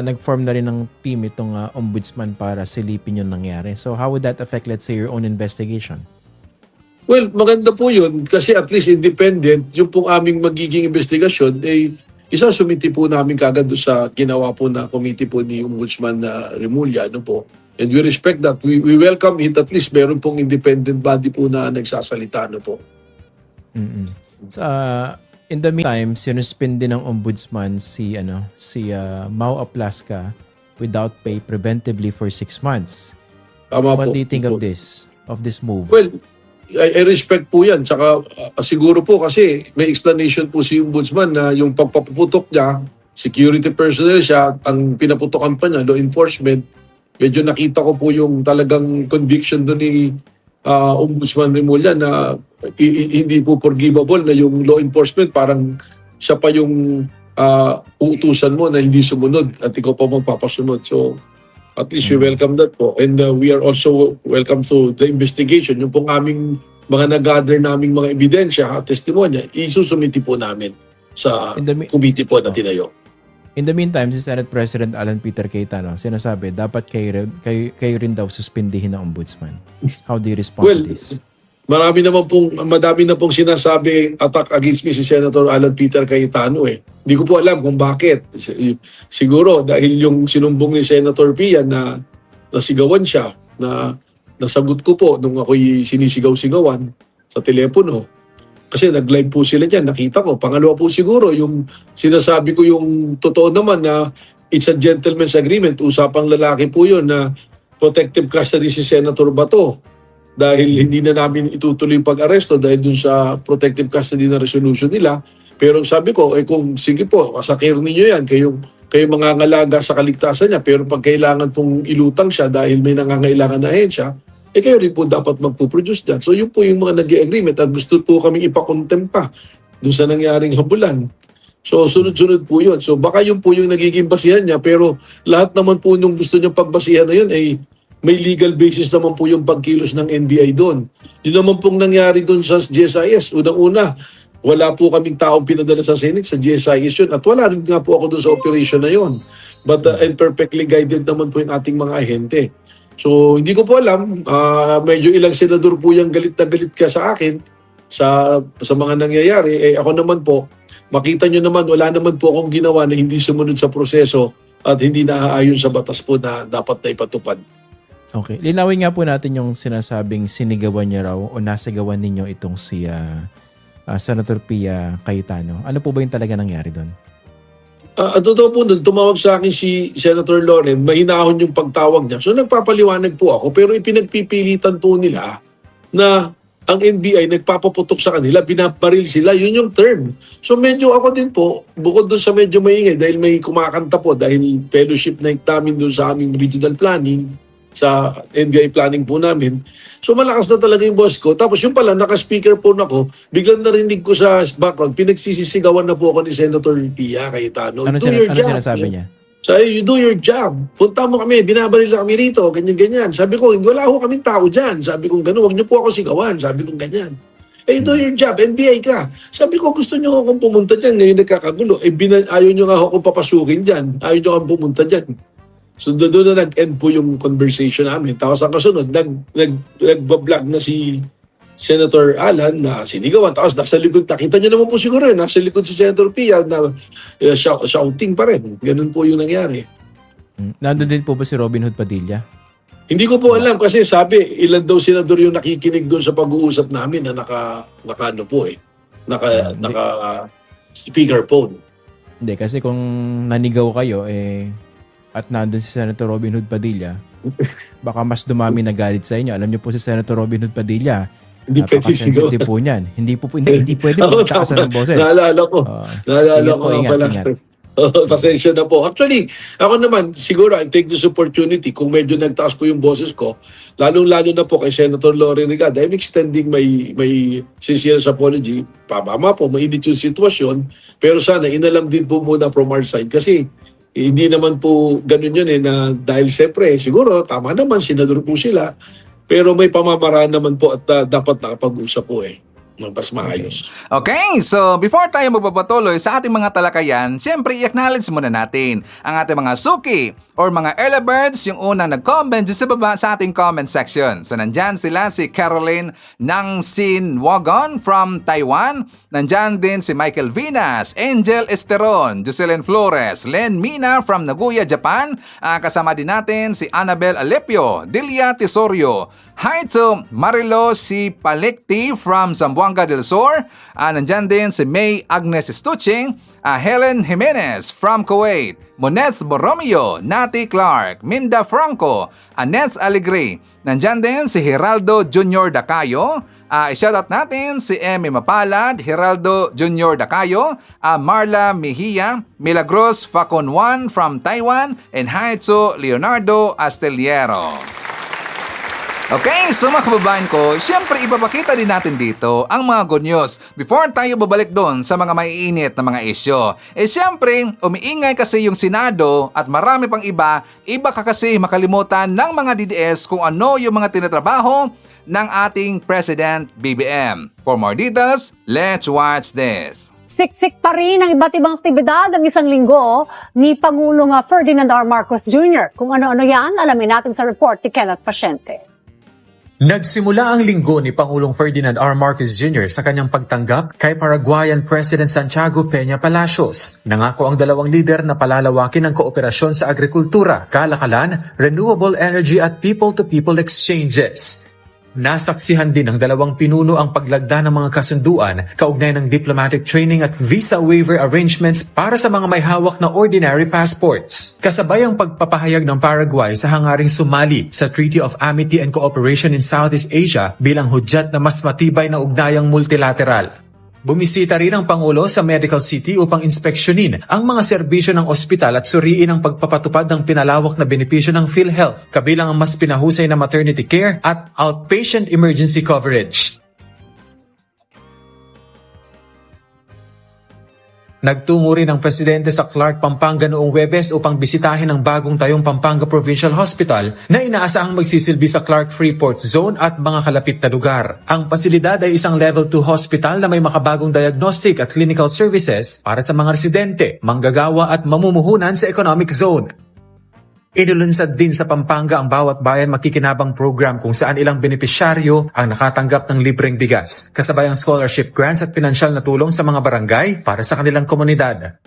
nag-form na rin ng team itong ombudsman para silipin yung nangyari. So how would that affect, let's say, your own investigation? Well, maganda po yun kasi at least independent yung pong aming magiging investigasyon sumiti po namin kagad sa ginawa po na committee po ni Ombudsman Remulla. Ano po? And we respect that. We welcome it. At least meron pong independent body po na nagsasalita. Ano po? In the meantime, sinuspend din ng ombudsman si Mau Aplaska without pay preventively for 6 months. Tama What po. do you think of this move? Well, I respect po yan. Tsaka siguro po kasi may explanation po si Ombudsman na yung pagpaputok niya, security personnel siya, ang pinaputokan pa niya, law enforcement. Medyo nakita ko po yung talagang conviction doon ni Ombudsman Remulla na hindi po forgivable na yung law enforcement parang siya pa yung uutusan mo na hindi sumunod at ikaw pa magpapasunod. So at least we welcome that po. And we are also welcome to the investigation. Yung pong aming mga nag-gather naming mga ebidensya at testimonya, isusumiti po namin sa committee po na tinayo. In the meantime, si Senate President Alan Peter Cayetano sinasabi dapat kayo rin daw suspindihin ng ombudsman. How do you respond to this? Madami na pong sinasabi attack against me si Senator Alan Peter Cayetano eh. Hindi ko po alam kung bakit. Siguro dahil yung sinumbong ni Senator Pia na nasigawan siya, na nasagot ko po nung ako'y sinisigaw-sigawan sa telepono. Kasi nag-live po sila dyan, nakita ko. Pangalawa po siguro, yung sinasabi ko yung totoo naman na it's a gentleman's agreement. Usapang lalaki po yun na protective custody si Senator Bato. Dahil hindi na namin itutuloy yung pag-aresto dahil dun sa protective custody na resolution nila. Pero sabi ko, kung sige po, masakir ninyo yan, kayo mangangalaga sa kaligtasan niya. Pero pag kailangan pong ilutang siya dahil may nangangailangan na ahensya, kayo rin po dapat magpo-produce dyan. So yun po yung mga nag-agreement at gusto po kaming ipakontempt pa doon sa nangyaring habulan. So sunod-sunod po yun. So baka yun po yung nagiging basihan niya, pero lahat naman po nung gusto niyang pagbasihan na yun ay may legal basis naman po yung pagkilos ng NBI doon. Yun naman pong nangyari doon sa GSIS. Unang-una, wala po kaming taong pinadala sa Senate sa GSIS yun. At wala rin nga po ako doon sa operation na yun. But and perfectly guided naman po yung ating mga ahente. So hindi ko po alam, medyo ilang senador po yung galit na galit ka sa akin sa mga nangyayari. Eh ako naman po, makita nyo naman, wala naman po akong ginawa na hindi sumunod sa proseso at hindi naaayon sa batas po na dapat na ipatupad. Okay. Linawin nga po natin yung sinasabing sinigawan niya raw o nasagawan ninyo itong si Senator Pia Cayetano. Ano po ba yung talaga nangyari doon? Totoo po nun, tumawag sa akin si Senator Loren, mahinahon yung pagtawag niya. So nagpapaliwanag po ako, pero ipinagpipilitan po nila na ang NBI nagpapaputok sa kanila, binabaril sila, yun yung term. So medyo ako din po, bukod doon sa medyo maingay, dahil may kumakanta po, dahil fellowship na namin doon sa aming regional planning, sa NBI planning po namin. So malakas na talaga yung boss ko. Tapos yung pala, naka-speaker phone ako, biglang narinig ko sa background, pinagsisisigawan na po ako ni Senator Pia Cayetano. Ano sinasabi niya? Sabi, you do your job. Punta mo kami, binabaril na kami rito, ganyan-ganyan. Sabi ko, wala ho kaming tao dyan. Sabi ko, gano'n, huwag niyo po ako sigawan. Sabi ko, ganyan. You do your job, NBI ka. Sabi ko, gusto niyo akong pumunta dyan, ngayon nagkakagulo. Ayaw niyo nga akong papasukin dyan. Ayaw niyo akong pumunta dyan. So doon na nag-end po yung conversation namin. Tapos ang kasunod, nag-vlog na si Senator Alan na sinigawan. Tapos nasa likod, nakita niyo naman po siguro yun, nasa likod si Senator Pia na shouting pa rin. Ganun po yung nangyari. Nandun din po ba si Robin Hood Padilla? Hindi ko po alam kasi sabi, ilan daw senador yung nakikinig doon sa pag-uusap namin na naka speakerphone. Hindi, kasi kung nanigaw kayo, at nandun si Senator Robin Hood Padilla, baka mas dumami na galit sa inyo. Alam niyo po si Senator Robin Hood Padilla, napaka-sensitive po niyan. Hindi pwede magtaasan ng boses. Naalala ko nga pala. Ingat. Pasensya na po. Actually, ako naman, siguro, I take this opportunity kung medyo nagtaas po yung boses ko, lalong-lalo na po kay Senator Loren Regada, I'm extending my sincere apology. Pabama po, mainit yung sitwasyon, pero sana inalam din po muna from our side kasi hindi naman po ganun yun na dahil siyempre, siguro, tama naman, senador po sila, pero may pamamaraan naman po at dapat nakapag-usap po mas maayos. Okay, so before tayo magpapatuloy sa ating mga talakayan, siyempre i-acknowledge muna natin ang ating mga suki or mga early birds, yung unang nag-comment dyan sa baba sa ating comment section. So nandyan sila si Caroline Nangsin Wagon from Taiwan. Nandyan din si Michael Vinas, Angel Esteron, Jocelyn Flores, Len Mina from Nagoya, Japan. Kasama din natin si Annabel Alepio, Delia Tesorio. Hi to Marilo si Palikti from Zamboanga del Sur. Nandyan din si May Agnes Stuching, Helen Jimenez from Kuwait, Monez Borromeo, Nati Clark, Minda Franco, Annette Alegre. Nandyan din si Geraldo Jr. Dacayo. I-shoutout natin si Emmy Mapalad, Geraldo Jr. Dacayo, Marla Mejia, Milagros Faconwan from Taiwan, and hi to Leonardo Asteliero. Okay, so mga kababayan ko, syempre ipapakita din natin dito ang mga good news before tayo babalik doon sa mga maiinit na mga isyo. Syempre, umiingay kasi yung Senado at marami pang iba ka kasi makalimutan ng mga DDS kung ano yung mga tinatrabaho ng ating President BBM. For more details, let's watch this. Siksik pa rin ang iba't ibang aktibidad ang isang linggo ni Pangulong Ferdinand R. Marcos Jr. Kung ano-ano yan, alamin natin sa report ni Kenneth Pasyente. Nagsimula ang linggo ni Pangulong Ferdinand R. Marcos Jr. sa kanyang pagtanggap kay Paraguayan President Santiago Peña Palacios. Nangako ang dalawang lider na palalawakin ang kooperasyon sa agrikultura, kalakalan, renewable energy at people-to-people exchanges. Nasaksihan din ng dalawang pinuno ang paglagda ng mga kasunduan kaugnay ng diplomatic training at visa waiver arrangements para sa mga may hawak na ordinary passports. Kasabay ang pagpapahayag ng Paraguay sa hangaring sumali sa Treaty of Amity and Cooperation in Southeast Asia bilang hudyat na mas matibay na ugnayang multilateral. Bumisita rin ang Pangulo sa Medical City upang inspeksyonin ang mga serbisyo ng ospital at suriin ang pagpapatupad ng pinalawak na benepisyo ng PhilHealth, kabilang ang mas pinahusay na maternity care at outpatient emergency coverage. Nagtungo rin ang presidente sa Clark, Pampanga noong Huwebes upang bisitahin ang bagong tayong Pampanga Provincial Hospital na inaasahang magsisilbi sa Clark Freeport Zone at mga kalapit na lugar. Ang pasilidad ay isang Level 2 hospital na may makabagong diagnostic at clinical services para sa mga residente, manggagawa at mamumuhunan sa economic zone. Inulunsad din sa Pampanga ang Bawat Bayan Makikinabang program kung saan ilang benepisyaryo ang nakatanggap ng libreng bigas, kasabay ang scholarship grants at pinansyal na tulong sa mga barangay para sa kanilang komunidad.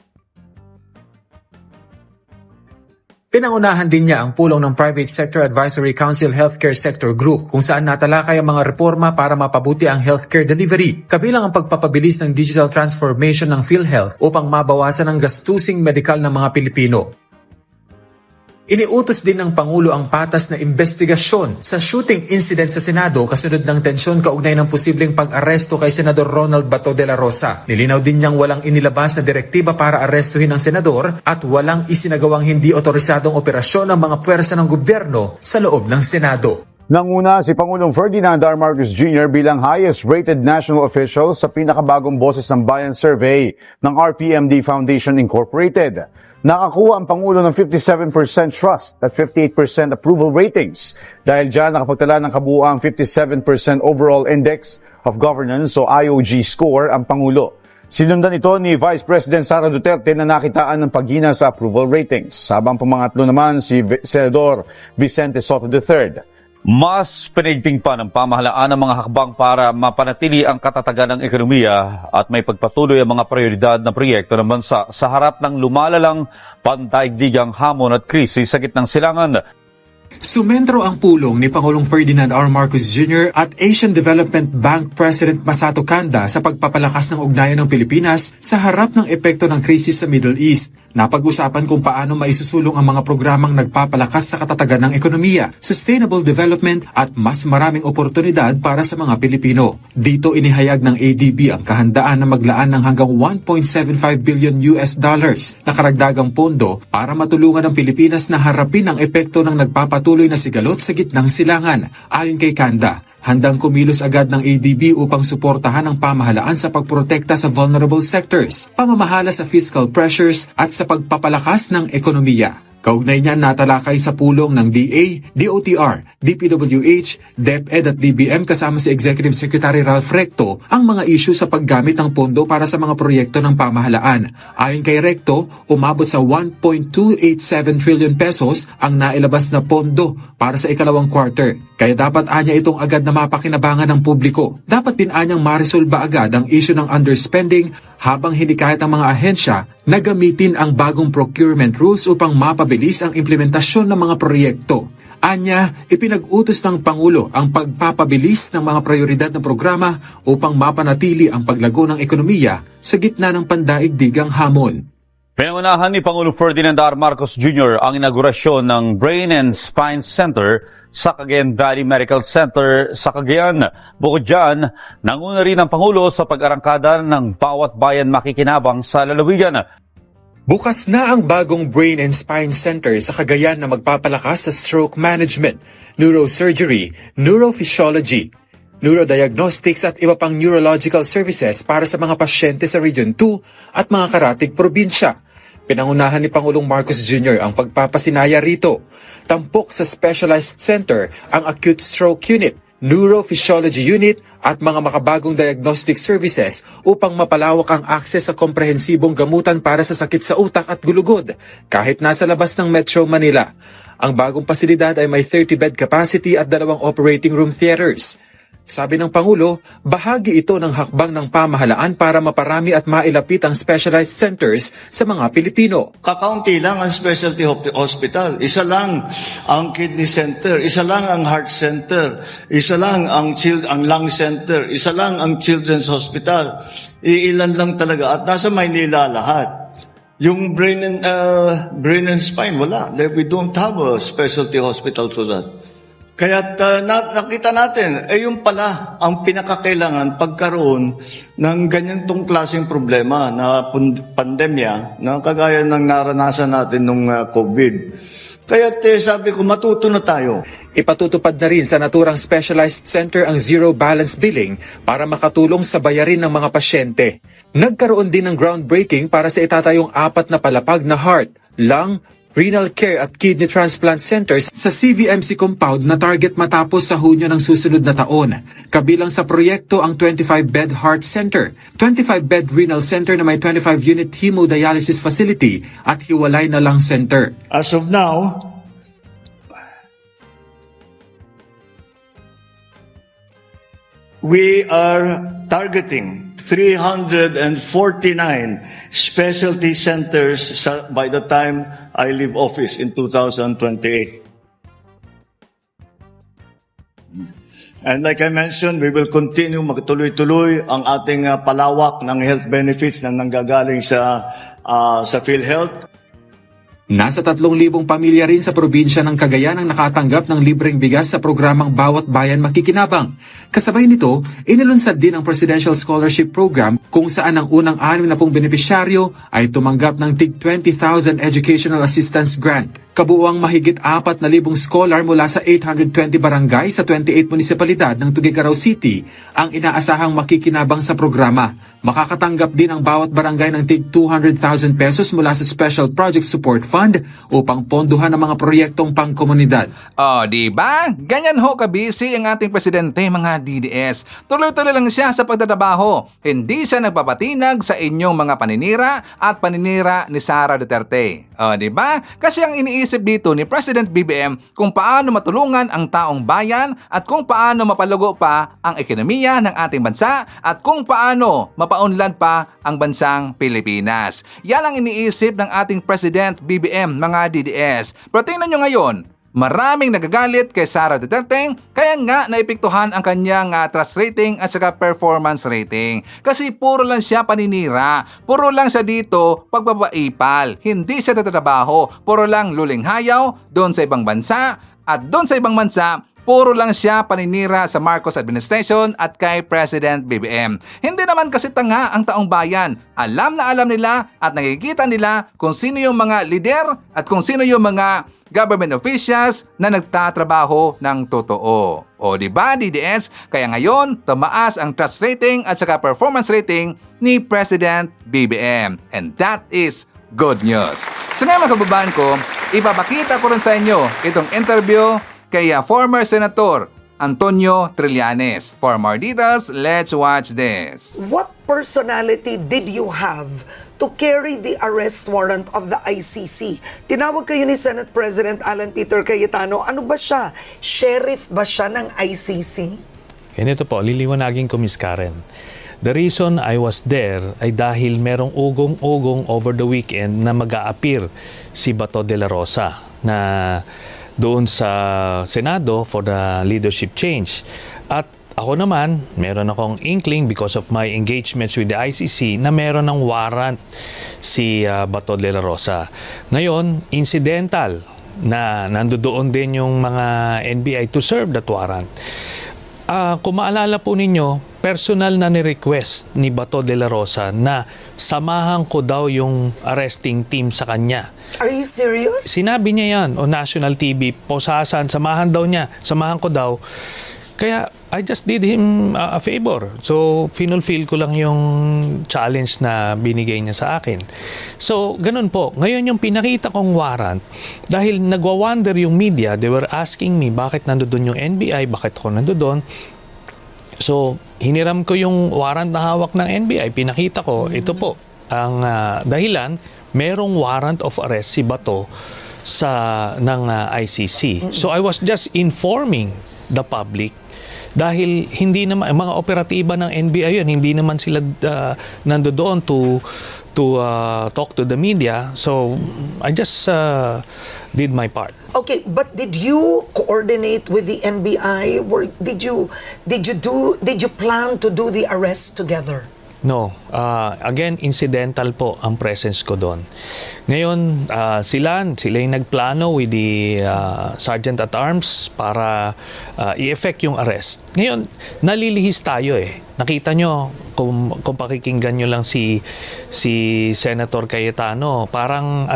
Pinangunahan din niya ang pulong ng Private Sector Advisory Council Healthcare Sector Group kung saan natalakay ang mga reforma para mapabuti ang healthcare delivery, kabilang ang pagpapabilis ng digital transformation ng PhilHealth upang mabawasan ang gastusing medikal ng mga Pilipino. Iniutos din ng Pangulo ang patas na investigasyon sa shooting incident sa Senado kasunod ng tensyon kaugnay ng posibleng pag-aresto kay Senador Ronald Bato de la Rosa. Nilinaw din niyang walang inilabas na direktiba para arestuhin ang senador at walang isinagawang hindi otorisadong operasyon ng mga puwersa ng gobyerno sa loob ng Senado. Nanguna si Pangulong Ferdinand R. Marcos Jr. bilang highest-rated national official sa pinakabagong Boses ng Bayan survey ng RPMD Foundation Incorporated. Nakakuha ang Pangulo ng 57% trust at 58% approval ratings. Dahil dyan, nakapagtala ng kabuuang 57% overall index of governance o IOG score ang Pangulo. Sinundan ito ni Vice President Sara Duterte na nakitaan ng paghina sa approval ratings. Habang pumangatlo naman si Senador Vicente Soto III. Mas pinigting pa ng pamahalaan ang mga hakbang para mapanatili ang katatagan ng ekonomiya at may pagpatuloy ang mga prioridad na proyekto ng bansa sa harap ng lumalalang pandaigdigang hamon at krisis sa gitnang silangan. Sumentro ang pulong ni Pangulong Ferdinand R. Marcos Jr. at Asian Development Bank President Masato Kanda sa pagpapalakas ng ugnayan ng Pilipinas sa harap ng epekto ng krisis sa Middle East. Napag-usapan kung paano maisusulong ang mga programang nagpapalakas sa katatagan ng ekonomiya, sustainable development at mas maraming oportunidad para sa mga Pilipino. Dito inihayag ng ADB ang kahandaan na maglaan ng hanggang $1.75 billion na karagdagang pondo para matulungan ang Pilipinas na harapin ang epekto ng nagpapatuloy na sigalot sa gitnang silangan. Ayon kay Kanda, handang kumilos agad ng ADB upang suportahan ang pamahalaan sa pagprotekta sa vulnerable sectors, pamamahala sa fiscal pressures at sa pagpapalakas ng ekonomiya. Kaugnay niya natalakay sa pulong ng DA, DOTR, DPWH, DepEd at DBM kasama si Executive Secretary Ralph Recto ang mga issue sa paggamit ng pondo para sa mga proyekto ng pamahalaan. Ayon kay Recto, umabot sa 1.287 trillion pesos ang nailabas na pondo para sa ikalawang quarter. Kaya dapat anya itong agad na mapakinabangan ng publiko. Dapat din anyang marisolba agad ang issue ng underspending habang hinikayat ang mga ahensya na gamitin ang bagong procurement rules upang mapabilis ang implementasyon ng mga proyekto. Anya, ipinag-utos ng Pangulo ang pagpapabilis ng mga prioridad na programa upang mapanatili ang paglago ng ekonomiya sa gitna ng pandaigdigang hamon. Pinangunahan ni Pangulong Ferdinand R. Marcos Jr. ang inaugurasyon ng Brain and Spine Center sa Cagayan Valley Medical Center sa Cagayan. Bukod dyan, nanguna rin ang Pangulo sa pag-arangkada ng Bawat Bayan Makikinabang sa lalawigan. Bukas na ang bagong Brain and Spine Center sa Cagayan na magpapalakas sa stroke management, neurosurgery, neurophysiology, neurodiagnostics at iba pang neurological services para sa mga pasyente sa Region 2 at mga karatig probinsya. Pinangunahan ni Pangulong Marcos Jr. ang pagpapasinaya rito. Tampok sa Specialized Center ang Acute Stroke Unit, Neurophysiology Unit at mga makabagong diagnostic services upang mapalawak ang akses sa komprehensibong gamutan para sa sakit sa utak at gulugod kahit nasa labas ng Metro Manila. Ang bagong pasilidad ay may 30-bed capacity at 2 operating room theaters. Sabi ng Pangulo, bahagi ito ng hakbang ng pamahalaan para maparami at mailapit ang specialized centers sa mga Pilipino. Kakaunti lang ang specialty hospital. Isa lang ang kidney center, isa lang ang heart center, isa lang ang lung center, isa lang ang children's hospital. Iilan lang talaga at nasa Maynila lahat. Yung brain and spine, wala. We don't have a specialty hospital for that. Kaya't nakita natin, yung pala ang pinakakailangan pagkaroon ng ganyang klaseng problema na pandemya na kagaya ng naranasan natin nung COVID. Kaya't sabi ko, matuto na tayo. Ipatutupad na rin sa naturang specialized center ang zero balance billing para makatulong sa bayarin ng mga pasyente. Nagkaroon din ng groundbreaking para sa itatayong 4 na palapag na heart, lung, renal care at kidney transplant centers sa CVMC compound na target matapos sa Hunyo ng susunod na taon. Kabilang sa proyekto ang 25-bed heart center, 25-bed renal center na may 25-unit hemodialysis facility at hiwalay na lung center. As of now, we are targeting 349 specialty centers by the time I leave office in 2028. And like I mentioned, we will continue magtuloy-tuloy ang ating palawak ng health benefits na nanggagaling sa PhilHealth. Nasa 3,000 pamilya rin sa probinsya ng Cagayan ang nakatanggap ng libreng bigas sa programang Bawat Bayan Makikinabang. Kasabay nito, inilunsad din ang Presidential Scholarship Program kung saan ang unang 60 benepisyaryo ay tumanggap ng tig 20,000 Educational Assistance Grant. Kabuuang mahigit 4,000 scholar mula sa 820 barangay sa 28 munisipalidad ng Tuguegarao City ang inaasahang makikinabang sa programa. Makakatanggap din ang bawat barangay ng tig 200,000 pesos mula sa Special Project Support Fund upang ponduhan ang mga proyektong pangkomunidad. Diba? Ganyan ho kabisi ang ating presidente, mga DDS. Tuloy-tuloy lang siya sa pagtatrabaho. Hindi siya nagpapatinag sa inyong mga paninira at paninira ni Sara Duterte. Diba? Kasi ang iniisip dito ni President BBM kung paano matulungan ang taong bayan at kung paano mapalugo pa ang ekonomiya ng ating bansa at kung paano mapaunlad pa ang bansang Pilipinas. Yan ang iniisip ng ating President BBM, mga DDS. Pero tingnan nyo ngayon, maraming nagagalit kay Sara Duterte kaya nga naipiktuhan ang kanyang trust rating at saka performance rating. Kasi puro lang siya paninira, puro lang siya dito pagbabaipal, hindi siya tatrabaho, puro lang lulinghayaw doon sa ibang bansa at doon sa ibang bansa puro lang siya paninira sa Marcos administration at kay President BBM. Hindi naman kasi tanga ang taong bayan. Alam na alam nila at nakikita nila kung sino yung mga lider at kung sino yung mga government officials na nagtatrabaho ng totoo. Diba, DDS? Kaya ngayon, tumaas ang trust rating at saka performance rating ni President BBM. And that is good news. So ngayon mga kababayan ko, ipapakita ko rin sa inyo itong interview kay former Senator Antonio Trillanes. For more details, let's watch this. What personality did you have to carry the arrest warrant of the ICC? Tinawag kayo ni Senate President Alan Peter Cayetano. Ano ba siya? Sheriff ba siya ng ICC? Ganito po, liliwanagin ko, Ms. Karen. The reason I was there ay dahil merong ugong-ugong over the weekend na mag-a-appear si Bato de la Rosa na doon sa Senado for the leadership change. At ako naman, meron akong inkling because of my engagements with the ICC na meron ng warrant si Bato de la Rosa. Ngayon, incidental na nandoon din yung mga NBI to serve that warrant. Kung maalala po ninyo, personal na ni-request ni Bato de la Rosa na samahan ko daw yung arresting team sa kanya. Are you serious? Sinabi niya yan on national TV, posasan, samahan ko daw. Kaya I just did him a favor. So, finulfill ko lang yung challenge na binigay niya sa akin. So, ganun po. Ngayon yung pinakita kong warrant, dahil nagwa-wonder yung media, they were asking me bakit nandoon yung NBI, bakit ako nandoon. So, hiniram ko yung warrant na hawak ng NBI, pinakita ko, ito po, ang dahilan, merong warrant of arrest si Bato ng ICC. So, I was just informing the public dahil hindi naman mga operatiba ng NBI yun, hindi naman sila nandoon to talk to the media. So I just did my part. Okay, but did you coordinate with the NBI? Did you plan to do the arrest together? No. Again, incidental po ang presence ko doon. Ngayon, sila yung nagplano with the Sergeant at Arms para i-effect yung arrest. Ngayon, nalilihis tayo eh. Nakita nyo, kung pakikinggan nyo lang si Senator Cayetano, parang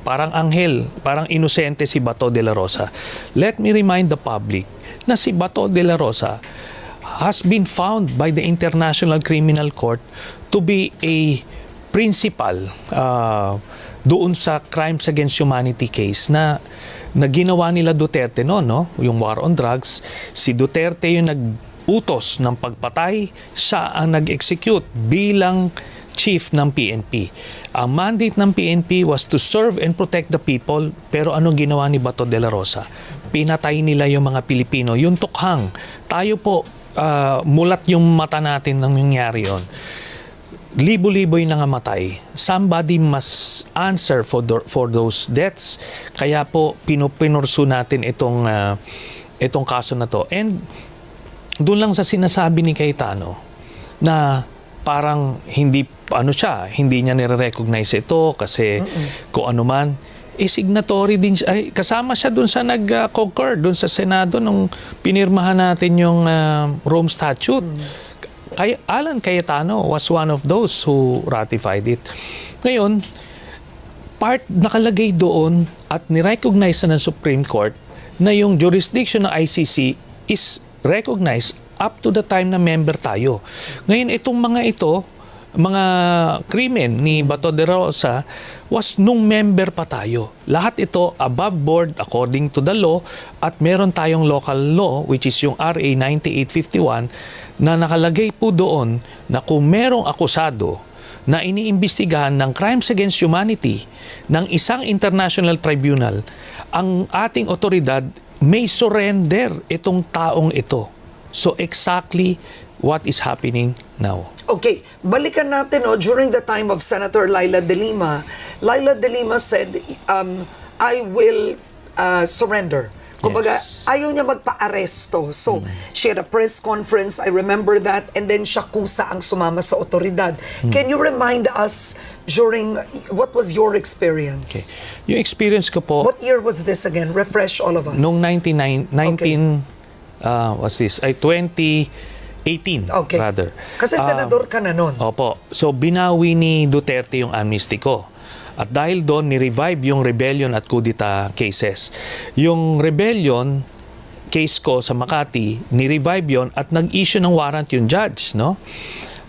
parang anghel, parang inosente si Bato de la Rosa. Let me remind the public na si Bato de la Rosa has been found by the International Criminal Court to be a principal doon sa crimes against humanity case na ginawa nila Duterte noon, no? Yung war on drugs. Si Duterte yung nag-utos ng pagpatay, siya ang nag-execute bilang chief ng PNP. Ang mandate ng PNP was to serve and protect the people, pero anong ginawa ni Bato de la Rosa? Pinatay nila yung mga Pilipino, yung tukhang. Tayo po, mulat yung mata natin nang nangyari yun. Libo-libo yung nangamatay. Somebody must answer for those deaths. Kaya po, pinursu natin itong kaso na to. And doon lang sa sinasabi ni Cayetano na parang hindi niya nire-recognize ito kasi kung ano man, signatory din siya. Kasama siya dun sa nag-concur dun sa Senado nung pinirmahan natin yung Rome Statute. Alan Cayetano was one of those who ratified it. Ngayon, nakalagay doon at ni-recognize na ng Supreme Court na yung jurisdiction ng ICC is recognized up to the time na member tayo. Ngayon, itong mga krimen ni Bato de la Rosa was nung member pa tayo. Lahat ito above board according to the law at meron tayong local law which is yung RA 9851 na nakalagay po doon na kung merong akusado na iniimbestigahan ng crimes against humanity ng isang international tribunal, ang ating otoridad may surrender itong taong ito. So exactly what is happening now. Okay, balikan natin during the time of Senator Laila De Lima. Laila De Lima said, I will surrender. Kumbaga, ayaw niya magpa-aresto. So, she had a press conference, I remember that, and then siya kusa ang sumama sa otoridad. Can you remind us what was your experience? Okay. Yung experience ko po... What year was this again? Refresh all of us. Noong 2018, rather. Kasi senador ka na nun. Opo. So, binawi ni Duterte yung amnesty ko. At dahil doon, ni-revive yung rebellion at kudita cases. Yung rebellion case ko sa Makati, ni-revive yon at nag-issue ng warrant yung judge, no?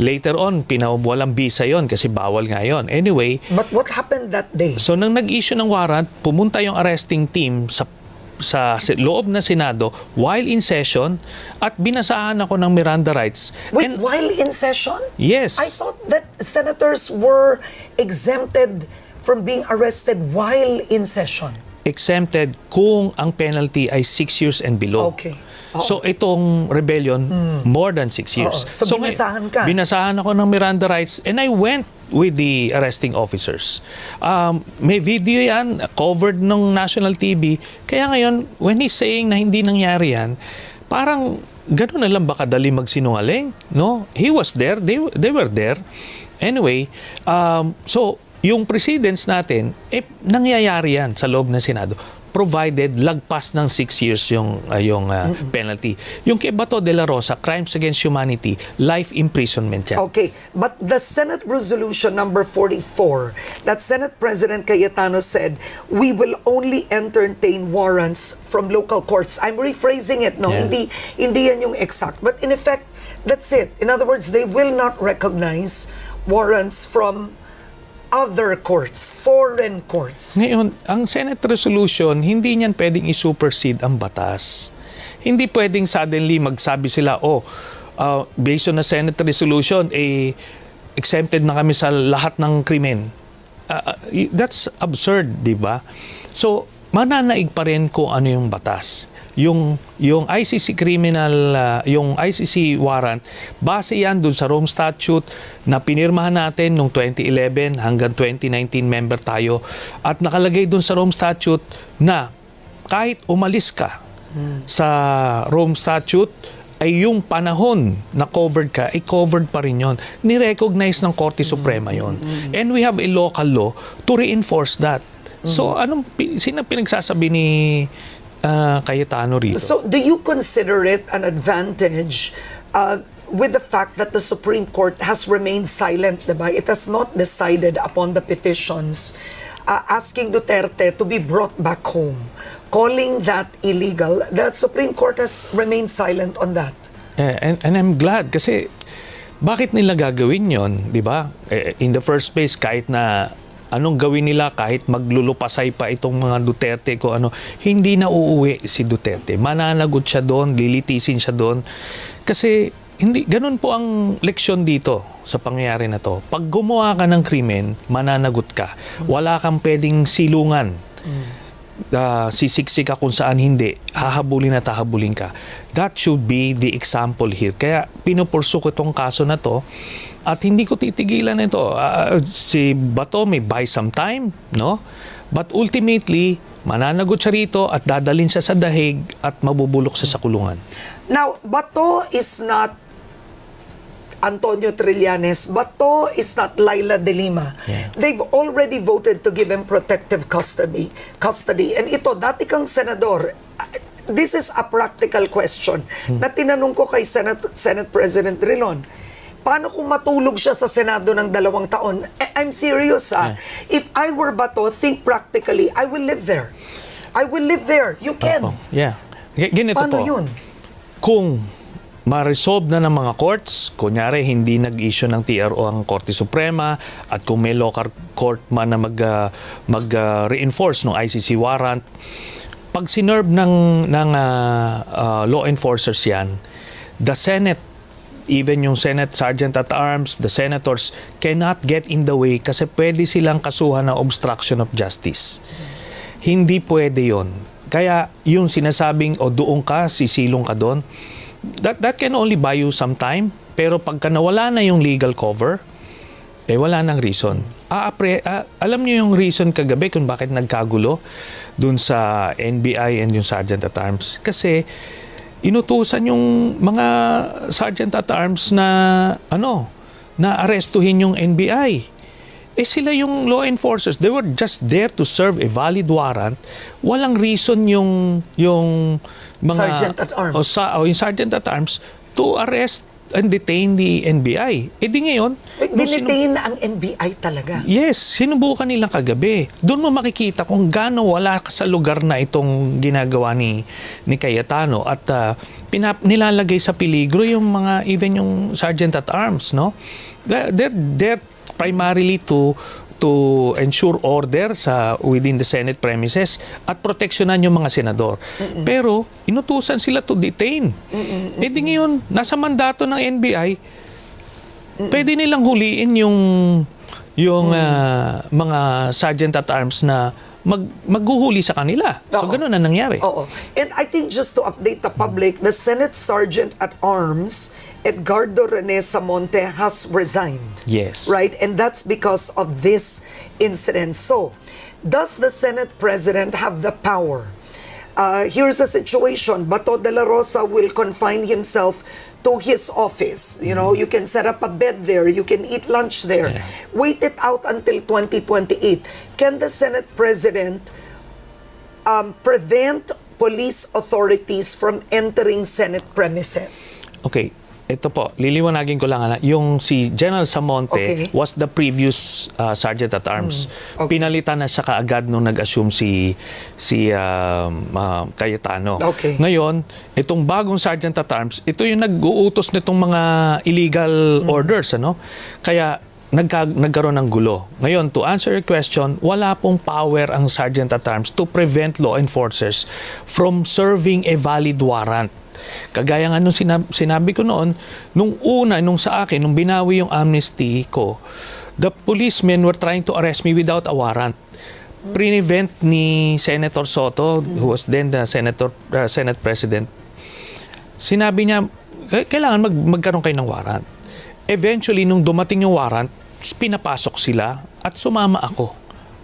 Later on, walang visa yon kasi bawal nga yon. Anyway. But what happened that day? So, nang nag-issue ng warrant, pumunta yung arresting team sa loob na Senado while in session at binasahan ako ng Miranda rights. Wait, while in session? Yes. I thought that senators were exempted from being arrested while in session. Exempted kung ang penalty ay 6 years and below. Okay. So itong rebellion, more than 6 years. So binasahan ka? Binasahan ako ng Miranda rights and I went with the arresting officers. May video yan, covered ng national TV. Kaya ngayon, when he's saying na hindi nangyari yan, parang gano'n na lang ba kadali magsinungaling? No? He was there, they were there. Anyway, so yung precedents natin, nangyayari yan sa loob ng Senado, provided lagpas ng 6 years yung penalty. Yung kay Bato de la Rosa, crimes against humanity, life imprisonment yan. Okay, but the Senate Resolution number 44, that Senate President Cayetano said, we will only entertain warrants from local courts. I'm rephrasing it, no? Yeah. Hindi yan yung exact. But in effect, that's it. In other words, they will not recognize warrants from other courts, foreign courts. Ngayon, ang Senate resolution, hindi niyan pwedeng i-supersede ang batas. Hindi pwedeng suddenly magsabi sila, based on a Senate resolution, exempted na kami sa lahat ng krimen. That's absurd, di ba? So, mananaig pa rin kung ano yung batas. Yung ICC yung ICC warrant, base yan dun sa Rome Statute na pinirmahan natin noong 2011 hanggang 2019 member tayo. At nakalagay dun sa Rome Statute na kahit umalis ka sa Rome Statute, ay yung panahon na covered ka, ay covered pa rin yun. Ni-recognize ng Korte Suprema yon. And we have a local law to reinforce that. So, sino pinagsasabi ni Cayetano rito? So, do you consider it an advantage with the fact that the Supreme Court has remained silent, diba? It has not decided upon the petitions asking Duterte to be brought back home, calling that illegal. The Supreme Court has remained silent on that. And I'm glad kasi bakit nila gagawin yon, di ba? In the first place, kahit na anong gawin nila, kahit maglulupasay pa itong mga Duterte ko ano, hindi na uuwi si Duterte. Mananagot siya doon, lilitisin siya doon. Kasi hindi, ganun po ang leksyon dito sa pangyayari na to. Pag gumawa ka ng krimen, mananagot ka. Wala kang pwedeng silungan. Sisiksik ka kung saan hindi. Hahabulin at hahabulin ka. That should be the example here. Kaya pinupursu ko itong kaso na to at hindi ko titigilan ito. Si Bato may buy some time, no? But ultimately, mananagot siya rito at dadalhin siya sa dahig at mabubulok siya sa kulungan. Now, Bato is not Antonio Trillanes. Bato is not Laila de Lima. Yeah. They've already voted to give him protective custody. And ito, dati kang senador, this is a practical question na tinanong ko kay Senate President Drilon. Paano kung matulog siya sa Senado ng 2 taon? I'm serious, Yeah. If I were Bato, think practically, I will live there. I will live there. You can. Yeah. Ganito Paano po. yun? Kung ma-resolve na ng mga courts, kunyari hindi nag-issue ng TRO ang Korte Suprema at kung may local court man na mag-reinforce ng ICC warrant, pag sinerve ng law enforcers yan, the Senate, even yung Senate Sergeant at Arms, the senators cannot get in the way kasi pwede silang kasuhan ng obstruction of justice. Hindi pwede yon. Kaya yung sinasabing o doon ka, sisilong ka doon, that can only buy you some time. Pero pagka nawala na yung legal cover, wala nang reason. Alam niyo yung reason kagabi kung bakit nagkagulo dun sa NBI and yung Sergeant at Arms? Kasi inutusan yung mga Sergeant at Arms na na arestuhin yung NBI. Sila yung law enforcers. They were just there to serve a valid warrant. Walang reason yung mga Sergeant at Arms. Yung Sergeant at Arms to arrest and detain the NBI. Di ngayon, Binitain ang NBI talaga. yes, sinubukan nila kagabi. Doon mo makikita kung gaano wala sa lugar na itong ginagawa ni Cayetano at nilalagay sa peligro yung mga, even yung Sergeant at Arms, no? They're primarily to ensure order within the Senate premises at proteksyonan yung mga senador. Pero inutusan sila to detain. Di ngayon, nasa mandato ng NBI, pwede nilang huliin yung mga Sergeant at Arms na maghuhuli sa kanila. So, ganun na nangyari. Oo. And I think just to update the public, the Senate Sergeant at Arms, Edgardo Rene Samonte, has resigned. Yes. Right? And that's because of this incident. So, does the Senate President have the power? Here's the situation. Bato de la Rosa will confine himself to his office. You know, you can set up a bed there. You can eat lunch there. Yeah. Wait it out until 2028. Can the Senate President prevent police authorities from entering Senate premises? Okay. Ito po, liliwanagin ko lang yung si General Samonte was the previous Sergeant at Arms. Pinalitan na siya kaagad nung nag-assume si Cayetano. Ngayon, itong bagong Sergeant at Arms, ito yung nag-uutos nitong mga illegal orders, Kaya nagkaroon ng gulo. Ngayon, to answer your question, wala pong power ang Sergeant at Arms to prevent law enforcers from serving a valid warrant. Kagaya nga nung sinabi ko noon, nung sa akin, nung binawi yung amnesty ko, the policemen were trying to arrest me without a warrant. Prevent ni Senator Soto, who was then the Senate President, sinabi niya, kailangan magkaroon kayo ng warrant. Eventually, nung dumating yung warrant, pinapasok sila at sumama ako.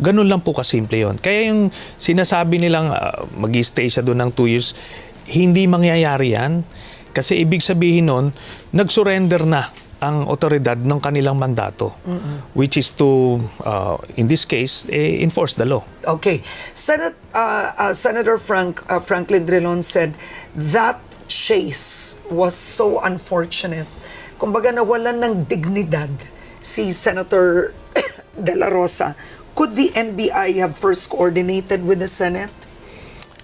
Ganun lang po kasimple yun. Kaya yung sinasabi nilang mag-stay siya doon ng 2 years, hindi mangyayari yan. Kasi ibig sabihin nun, nag-surrender na ang otoridad ng kanilang mandato, which is to, in this case, enforce the law. Okay. Senator Franklin Drilon said that chase was so unfortunate. Kumbaga nawalan ng dignidad si Senator De La Rosa. Could the NBI have first coordinated with the Senate?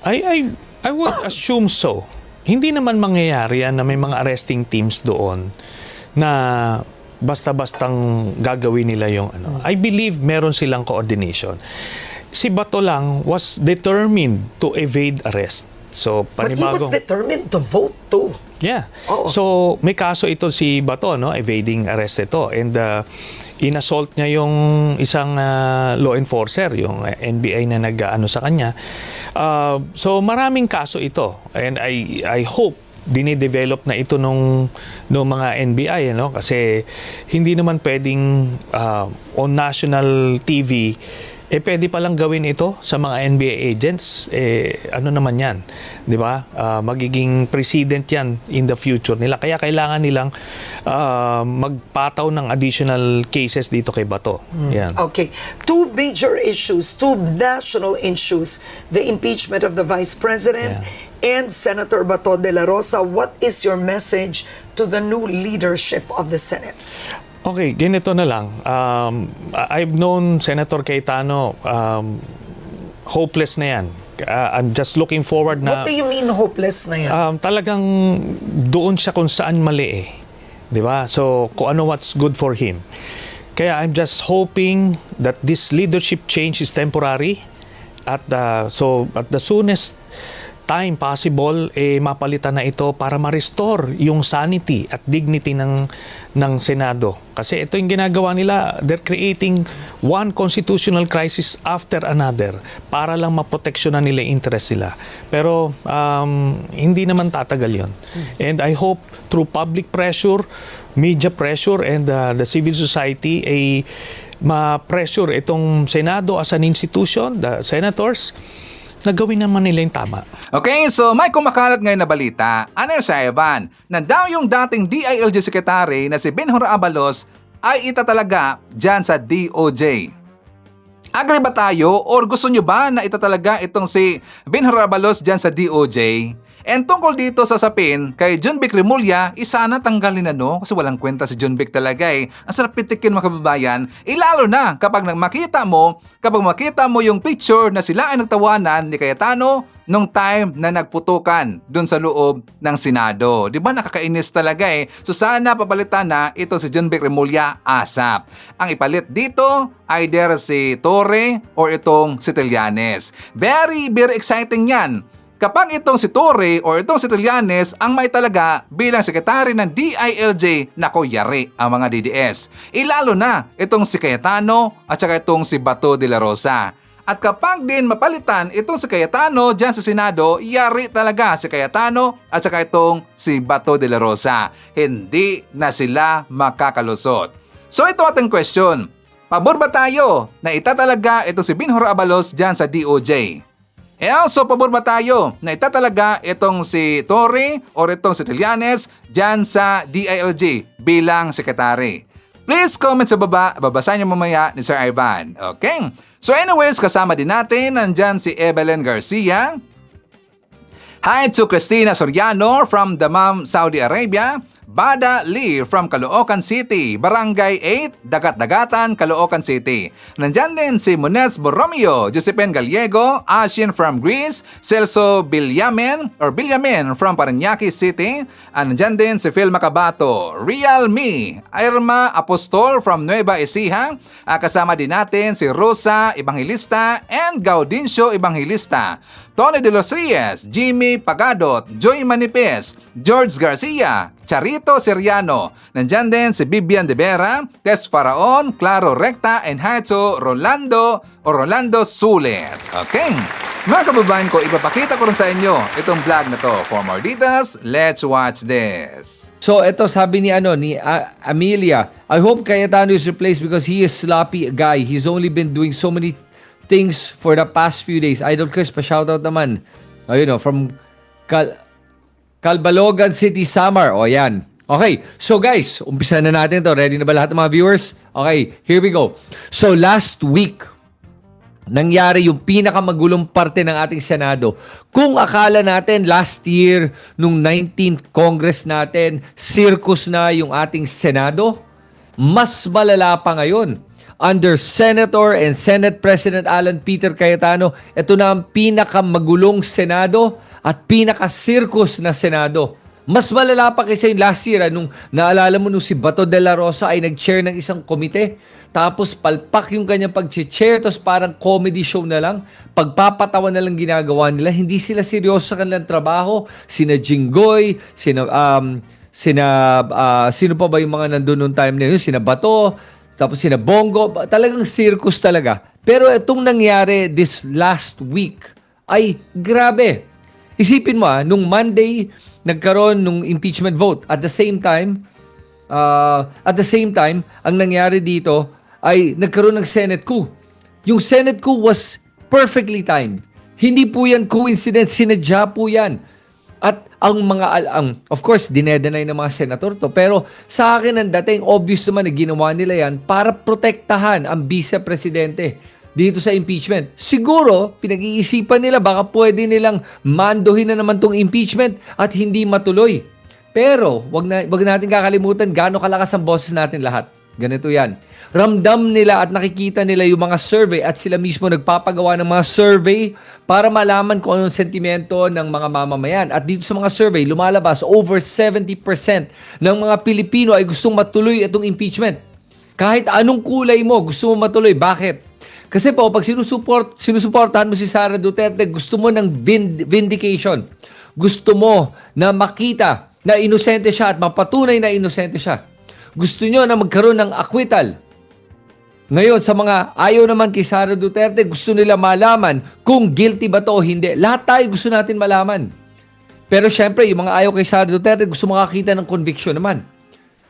I would assume so. Hindi naman mangyayari yan na may mga arresting teams doon na basta-bastang gagawin nila yung ano. I believe meron silang coordination. Si Bato lang was determined to evade arrest. So, But he was determined to vote too. Yeah. Oo. So, may kaso ito si Bato, no? Evading arrest ito. And inassault niya yung isang law enforcer, yung NBI na nag-ano sa kanya. So, maraming kaso ito. And I hope dinidevelop na ito nung mga NBI, ano? Kasi hindi naman pwedeng on national TV pwede palang gawin ito sa mga NBA agents. Ano naman yan? Di ba? Magiging precedent yan in the future nila. Kaya kailangan nilang magpataw ng additional cases dito kay Bato. Yan. Okay. Two major issues, two national issues, the impeachment of the Vice President and Senator Bato de la Rosa. What is your message to the new leadership of the Senate? Okay, ganito na lang. I've known Senator Cayetano, hopeless na yan. I'm just looking forward na... What do you mean hopeless na yan? Talagang doon siya kung saan mali eh. Di ba? So, kung ano what's good for him. Kaya I'm just hoping that this leadership change is temporary. So, at the soonest time possible, mapalitan na ito para ma-restore yung sanity at dignity ng Senado. Kasi ito yung ginagawa nila, they're creating one constitutional crisis after another para lang maproteksyonan nila yung interest sila. Pero hindi naman tatagal yun. And I hope through public pressure, media pressure, and the civil society, ma-pressure itong Senado as an institution, the senators, nagawin naman nila yung tama. Okay, so may kumakalat ngayon na balita, Aner Evan, na daw yung dating DILG Secretary na si Benhur Abalos ay itatalaga dyan sa DOJ. Agree ba tayo or gusto nyo ba na itatalaga itong si Benhur Abalos dyan sa DOJ? And tungkol dito sa sapin kay John Vic Remulla, sana tanggalin na no? Kasi walang kwenta si John Vic talaga eh. Ang sarap pitikin mga kababayan. Lalo na kapag makita mo yung picture na sila ay nagtawanan ni Cayetano nung time na nagputukan dun sa loob ng Senado. Di ba nakakainis talaga eh. So sana papalitan na ito si John Vic Remulla ASAP. Ang ipalit dito, either si Torre or itong si Trillanes. Very, very exciting yan. Kapag itong si Torre o itong si Trillanes ang may talaga bilang sekretary ng DILG, nako yari ang mga DDS. Lalo na itong si Cayetano at saka itong si Bato de la Rosa. At kapag din mapalitan itong si Cayetano dyan sa Senado, yari talaga si Cayetano at saka itong si Bato de la Rosa. Hindi na sila makakalusot. So ito ating question. Pabor ba tayo na itatalaga itong si Benhur Abalos dyan sa DOJ? E also, pabor ba tayo na itatalaga itong si Torre o itong si Trillanes dyan sa DILG bilang sekretary? Please comment sa baba, babasahin niyo mamaya ni Sir Ivan. Okay? So anyways, kasama din natin nandyan si Evelyn Garcia. Hi to Cristina Soriano from Dammam, Saudi Arabia. Bada Lee from Caloocan City, Barangay 8, Dagat-Dagatan, Caloocan City. Nandyan din si Munez Borromeo, Josephine Gallego, Ashin from Greece, Celso Bilyamin from Parañaque City. Nandyan din si Phil Macabato, Real Me, Irma Apostol from Nueva Ecija. Kasama din natin si Rosa Evangelista and Gaudincio Evangelista. Tony De Los Reyes, Jimmy Pagadot, Joy Manipes, George Garcia, Charito Seriano. Nandyan din si Bibian De Vera, Tess Faraon, Claro Recta, and Haito Rolando Sulet. Okay. Mga kababayan ko, ipapakita ko rin sa inyo itong vlog na to. For more details, let's watch this. So, ito sabi ni Amelia, I hope Cayetano is replaced because he is sloppy guy. He's only been doing so many things for the past few days. Idol Chris, pa-shoutout naman. From Calbalogan City, Samar. O yan. Okay, so guys, umpisa na natin to. Ready na ba lahat ng mga viewers? Okay, here we go. So last week, nangyari yung pinakamagulong parte ng ating Senado. Kung akala natin last year, nung 19th Congress natin, circus na yung ating Senado, mas malala pa ngayon. Under Senator and Senate President Alan Peter Cayetano, ito na ang pinakamagulong Senado at pinaka-circus na Senado. Mas malala pa kaysa yung last year, nung naalala mo nung si Bato de la Rosa ay nag-chair ng isang komite, tapos palpak yung kanyang pag-chair, tapos parang comedy show na lang, pagpapatawa na lang ginagawa nila, hindi sila seryoso sa kanilang trabaho. Sina Jinggoy, sino pa ba yung mga nandun noong time na yun? Sina Bato, tapos sina Bongo, talagang circus talaga. Pero itong nangyari this last week ay grabe. Isipin mo nung Monday, nagkaroon nung impeachment vote. At the same time, ang nangyari dito ay nagkaroon ng Senate coup. Yung Senate coup was perfectly timed. Hindi po yan coincidence, sinadya po yan. At of course, dinedenay ng mga senator to. Pero sa akin ang dating, obvious naman na ginawa nila yan para protektahan ang vice-presidente dito sa impeachment. Siguro, pinag-iisipan nila baka pwede nilang manduhin na naman tong impeachment at hindi matuloy. Pero, wag natin kakalimutan gaano kalakas ang boses natin lahat. Ganito yan. Ramdam nila at nakikita nila yung mga survey at sila mismo nagpapagawa ng mga survey para malaman kung anong sentimento ng mga mamamayan. At dito sa mga survey, lumalabas over 70% ng mga Pilipino ay gustong matuloy itong impeachment. Kahit anong kulay mo, gusto mo matuloy. Bakit? Kasi po, pag sinusuportahan mo si Sara Duterte, gusto mo ng vindication. Gusto mo na makita na inosente siya at mapatunay na inosente siya. Gusto nyo na magkaroon ng acquittal. Ngayon, sa mga ayaw naman kay Sara Duterte, gusto nila malaman kung guilty ba to o hindi. Lahat tayo gusto natin malaman. Pero syempre, yung mga ayaw kay Sara Duterte, gusto makakita ng conviction naman.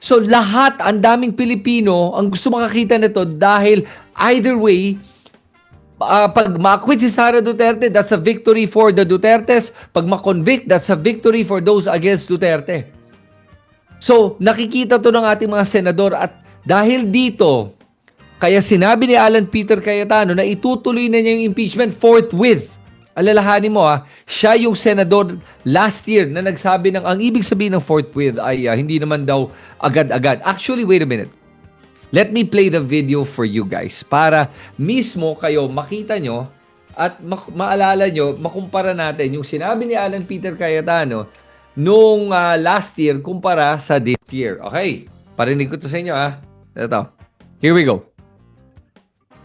So lahat, ang daming Pilipino, ang gusto makakita nito dahil either way, pag ma-acquit si Sara Duterte, that's a victory for the Dutertes. Pag ma-convict, that's a victory for those against Duterte. So, nakikita to ng ating mga senador at dahil dito, kaya sinabi ni Alan Peter Cayetano na itutuloy na niya yung impeachment forthwith. Alalahanin mo siya yung senador last year na nagsabi ng ang ibig sabihin ng forthwith ay hindi naman daw agad-agad. Actually, wait a minute. Let me play the video for you guys para mismo kayo makita nyo at maalala nyo, makumpara natin yung sinabi ni Alan Peter Cayetano nung last year kumpara sa this year. Okay, parinig ko to sa inyo Ito. Here we go.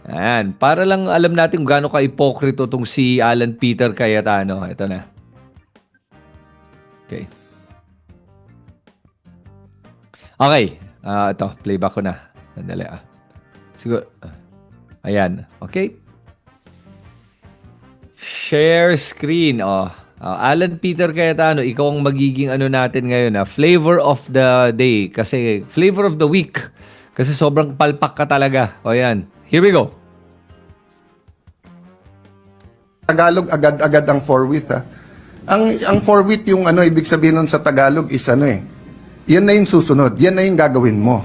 Ayan, para lang alam natin kung gaano ka-ipokrito tong si Alan Peter Cayetano. Ito na. Okay. Okay, ito, playback ko na. Sandali siguro. Ayan, okay. Share screen. Alan Peter Cayetano, ikaw ang magiging natin ngayon flavor of the day. Kasi flavor of the week. Kasi sobrang palpak ka talaga. Ayan. Here we go. Tagalog agad-agad ang forthwith Ang forthwith yung ibig sabihin nun sa Tagalog is yan na yung susunod. Yan na yung gagawin mo.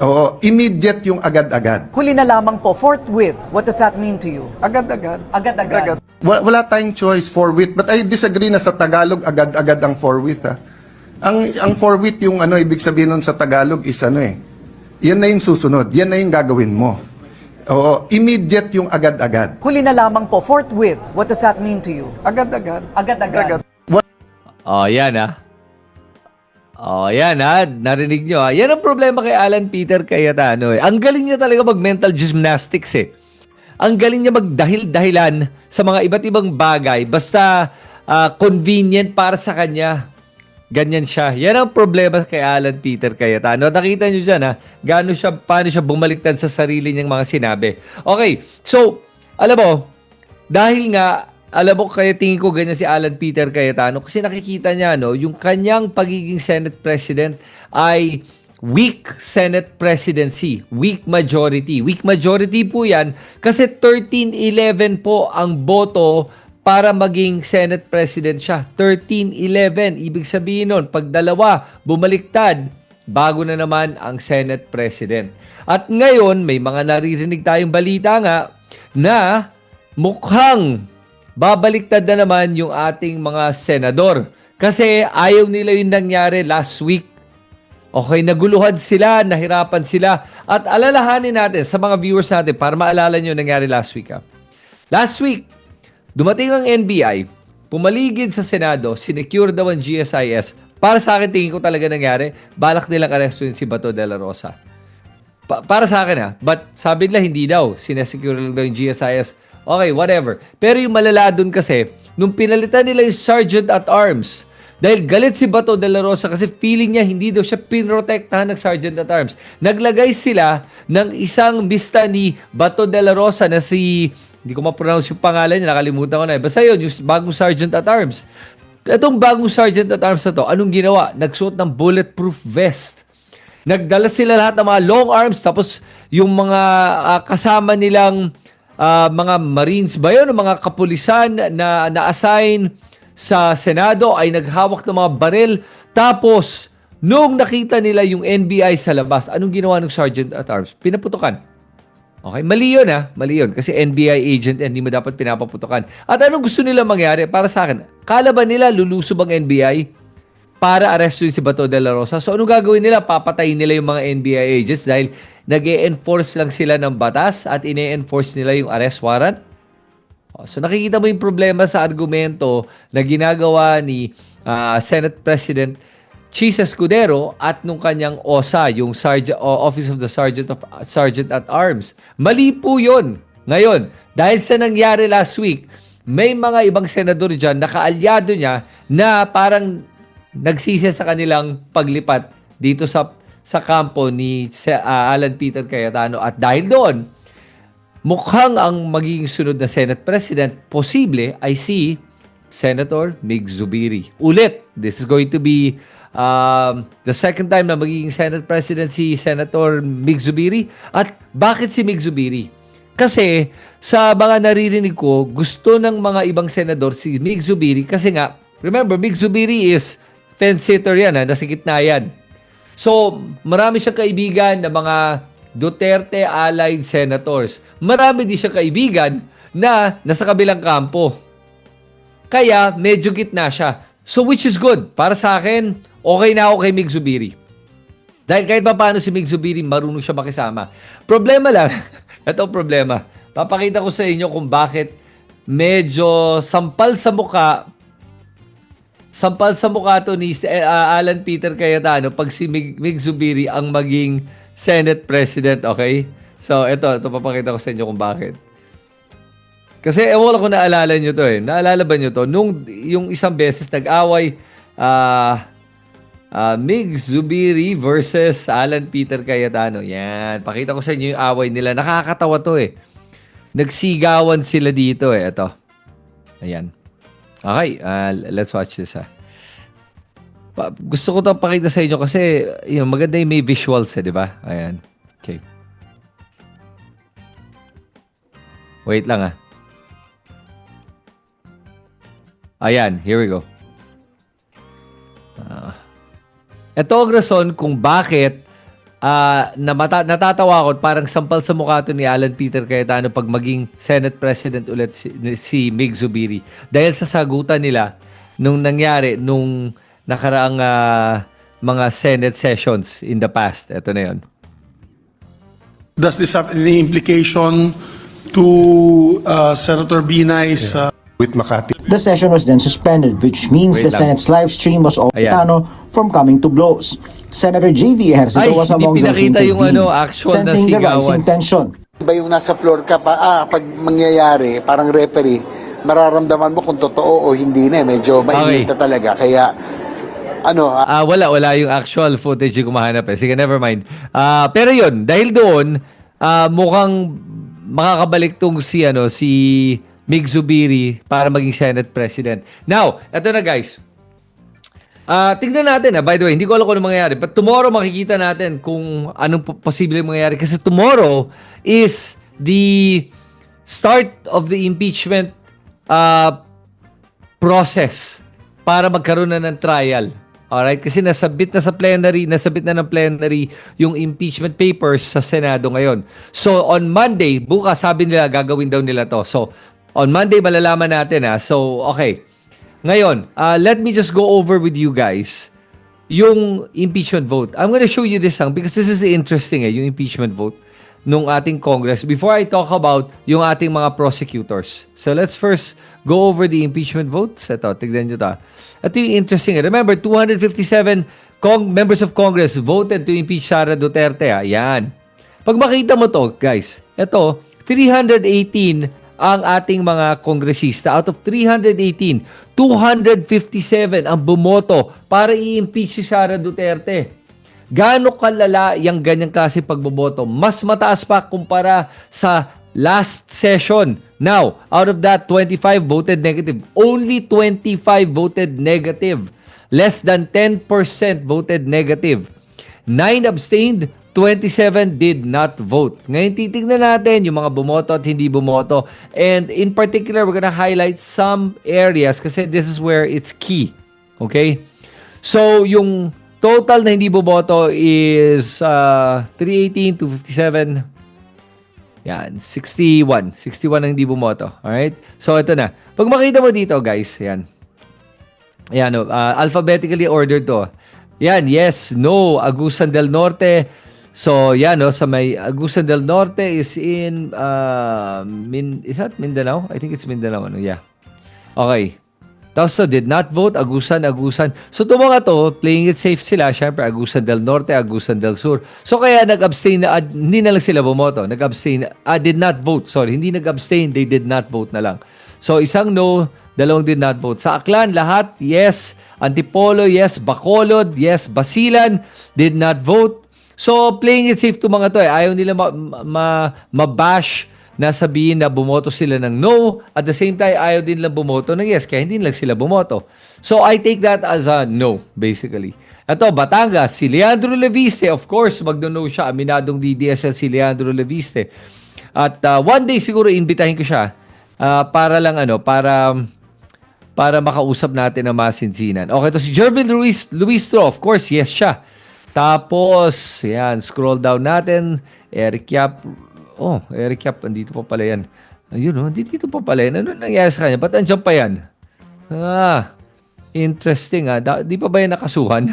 Oo, immediate yung agad-agad. Huli na lamang po, forthwith. What does that mean to you? Agad-agad. Agad-agad. Wala tayong choice forthwith, but I disagree na sa Tagalog agad-agad ang forthwith Ang forthwith yung ibig sabihin nun sa Tagalog is yan na yung susunod. Yan na yung gagawin mo. Oo, immediate yung agad-agad. Huli na lamang po, forthwith. What does that mean to you? Agad-agad. Agad-agad. Yan yan narinig nyo Yan ang problema kay Alan Peter Cayetano Ang galing niya talaga mag-mental gymnastics Ang galing niya magdahil-dahilan sa mga iba't ibang bagay basta convenient para sa kanya. Ganyan siya. Yan ang problema kay Alan Peter Cayetano. Nakita nyo dyan paano siya bumaliktad sa sarili niyang mga sinabi. Okay, so, alam mo, kaya tingin ko ganyan si Alan Peter Cayetano kasi nakikita niya, yung kanyang pagiging Senate President ay weak Senate presidency, weak majority. Weak majority po yan kasi 13-11 po ang boto para maging Senate President siya. 13-11. Ibig sabihin nun, pag dalawa bumaliktad, bago na naman ang Senate President. At ngayon, may mga naririnig tayong balita nga na mukhang babaliktad na naman yung ating mga senador. Kasi ayaw nila yung nangyari last week. Okay, naguluhan sila, nahirapan sila. At alalahanin natin sa mga viewers natin para maalala nyo nangyari last week. Last week, dumating ang NBI, pumaligid sa Senado, sinecure daw ang GSIS. Para sa akin, tingin ko talaga nangyari, balak nilang arestuin si Bato de la Rosa. Para sa akin but sabi nila hindi daw, sinesecure lang daw yung GSIS. Okay, whatever. Pero yung malala dun kasi, nung pinalitan nila yung Sergeant at Arms, dahil galit si Bato de la Rosa kasi feeling niya hindi daw siya pinrotektahan ng Sergeant at Arms. Naglagay sila ng isang bista ni Bato de la Rosa na si, hindi ko ma-pronounce yung pangalan niya, nakalimutan ko na. Basta yun, yung bagong Sergeant at Arms. Itong bagong Sergeant at Arms na to, anong ginawa? Nagsuot ng bulletproof vest. Nagdala sila lahat ng mga long arms, tapos yung mga kasama nilang mga Marines ba yun, mga kapulisan na na-assign sa Senado ay naghawak ng mga baril. Tapos, nung nakita nila yung NBI sa labas, anong ginawa ng Sergeant at Arms? Pinaputukan. Okay, mali yun mali yun. Kasi NBI agent yan, hindi mo dapat pinapaputukan. At anong gusto nila mangyari? Para sa akin, kala ba nila lulusob ang NBI para arrestuin si Bato de la Rosa? So anong gagawin nila? Papatayin nila yung mga NBI agents dahil nag-e-enforce lang sila ng batas at ine-enforce nila yung arrest warrant? So nakikita mo yung problema sa argumento na ginagawa ni Senate President Chis Escudero at nung kanyang OSA, yung Office of the Sergeant at Arms. Mali po yun. Ngayon, dahil sa nangyari last week, may mga ibang senador dyan na kaalyado niya na parang nagsisi sa kanilang paglipat dito sa kampo ni Alan Peter Cayetano. At dahil doon, mukhang ang magiging sunod na Senate President, posible ay si Senator Mig Zubiri. Ulit, this is going to be the second time na magiging Senate President si Senator Mig Zubiri. At bakit si Mig Zubiri? Kasi sa mga naririnig ko, gusto ng mga ibang senador si Mig Zubiri kasi nga, remember, Mig Zubiri is fence-sitter yan, nasa gitna yan. So, marami siyang kaibigan na mga Duterte allied senators. Marami din siyang kaibigan na nasa kabilang kampo. Kaya, medyo gitna siya. So, which is good. Para sa akin, okay na ako kay Mig Zubiri. Dahil kahit pa paano si Mig Zubiri, marunong siya makisama. Problema lang, ito problema. Papakita ko sa inyo kung bakit medyo sampal sa mukha to ni Alan Peter Cayetano pag si Mig Zubiri ang maging Senate President, okay? So, ito papakita ko sa inyo kung bakit. Kasi wala ko naalala nyo to Naalala ba nyo to? Nung yung isang beses nag-away Mig Zubiri versus Alan Peter Cayetano. Yan. Pakita ko sa inyo yung away nila. Nakakatawa to Nagsigawan sila dito Ito. Ayan. Okay. Let's watch this Gusto ko to pakita sa inyo kasi maganda yung may visuals di ba? Ayan. Okay. Wait lang Ayan, here we go. Ito ang rason kung bakit natatawa ako parang sampal sa mukha to ni Alan Peter Cayetano pag maging Senate President ulit si Mig Zubiri. Dahil sa sagutan nila nung nangyari nung nakaraang mga Senate sessions in the past. Ito na yun. Does this have any implication to Senator Binay's with Makati? The session was then suspended, which means the Senate's live stream was Cayetano from coming to blows. Senator J.B. Ejercito was among those intervened, sensing the rising tension. Iba yung nasa floor ka pa, pag mangyayari, parang referee, mararamdaman mo kung totoo o hindi medyo mainit na talaga. Kaya, wala yung actual footage yung kumahanap Sige, never mind. Pero yun, dahil doon, mukhang makakabalik tong si Mig Zubiri para maging Senate President. Now, eto na guys. Tignan natin by the way, hindi ko alam kung ano mangyayari. But tomorrow makikita natin kung anong posible mangyayari. Kasi tomorrow is the start of the impeachment process para magkaroon na ng trial. Alright? Kasi nasabit na ng plenary yung impeachment papers sa Senado ngayon. So, on Monday, bukas sabi nila gagawin daw nila to. So, on Monday malalaman natin So, okay. Ngayon, let me just go over with you guys yung impeachment vote. I'm gonna show you this because this is interesting yung impeachment vote nung ating Congress before I talk about yung ating mga prosecutors. So let's first go over the impeachment votes. Ito, tignan nyo ta. Ito yung interesting. Remember, 257 members of Congress voted to impeach Sara Duterte. Yan. Pag makita mo to, guys, ito, 318 ang ating mga kongresista. Out of 318, 257 ang bumoto para i-impeach si Sara Duterte. Gaano kalala yung ganyang klase pagboboto? Mas mataas pa kumpara sa last session. Now, out of that, 25 voted negative. Only 25 voted negative. Less than 10% voted negative. 9 abstained, 27 did not vote. Ngayon, titignan natin yung mga bumoto at hindi bumoto. And in particular, we're gonna highlight some areas kasi this is where it's key. Okay? So, yung total na hindi boboto is 318 to 57. Yan, 61. 61 ang hindi bumoto. Alright? So, ito na. Pag makita mo dito, guys, yan. Yan, alphabetically ordered to. Yan, yes, no, Agusan del Norte. So, yan, sa may Agusan del Norte is in, is that Mindanao? I think it's Mindanao. Yeah. Okay. Tapos did not vote, Agusan. So itong mga to, playing it safe sila, syempre Agusan del Norte, Agusan del Sur. So kaya nag-abstain na, hindi na lang sila bumoto, nag-abstain, did not vote, hindi nag-abstain, they did not vote na lang. So isang no, dalawang did not vote. Sa Aklan, lahat, yes. Antipolo, yes. Bacolod, yes. Basilan, did not vote. So playing it safe to mga to ayaw nila mabash na sabihin na bumoto sila ng no, at the same time, ayaw din lang bumoto ng yes, kaya hindi lang sila bumoto. So, I take that as a no, basically. Ito, Batangas, si Leandro Leviste, of course, magno-no siya, aminadong DDSL si Leandro Leviste. At one day, siguro, imbitahin ko siya para lang, para makausap natin ang masinsinan. Okay, ito si Jervin Luistro, of course, yes siya. Tapos, yan, scroll down natin, Eric Yap, Eric Yap, andito pa pala yan. Ayun, dito pa pala yan. Ano nangyari sa kanya? Ba't andyan pa yan? Interesting Di pa ba yan nakasuhan?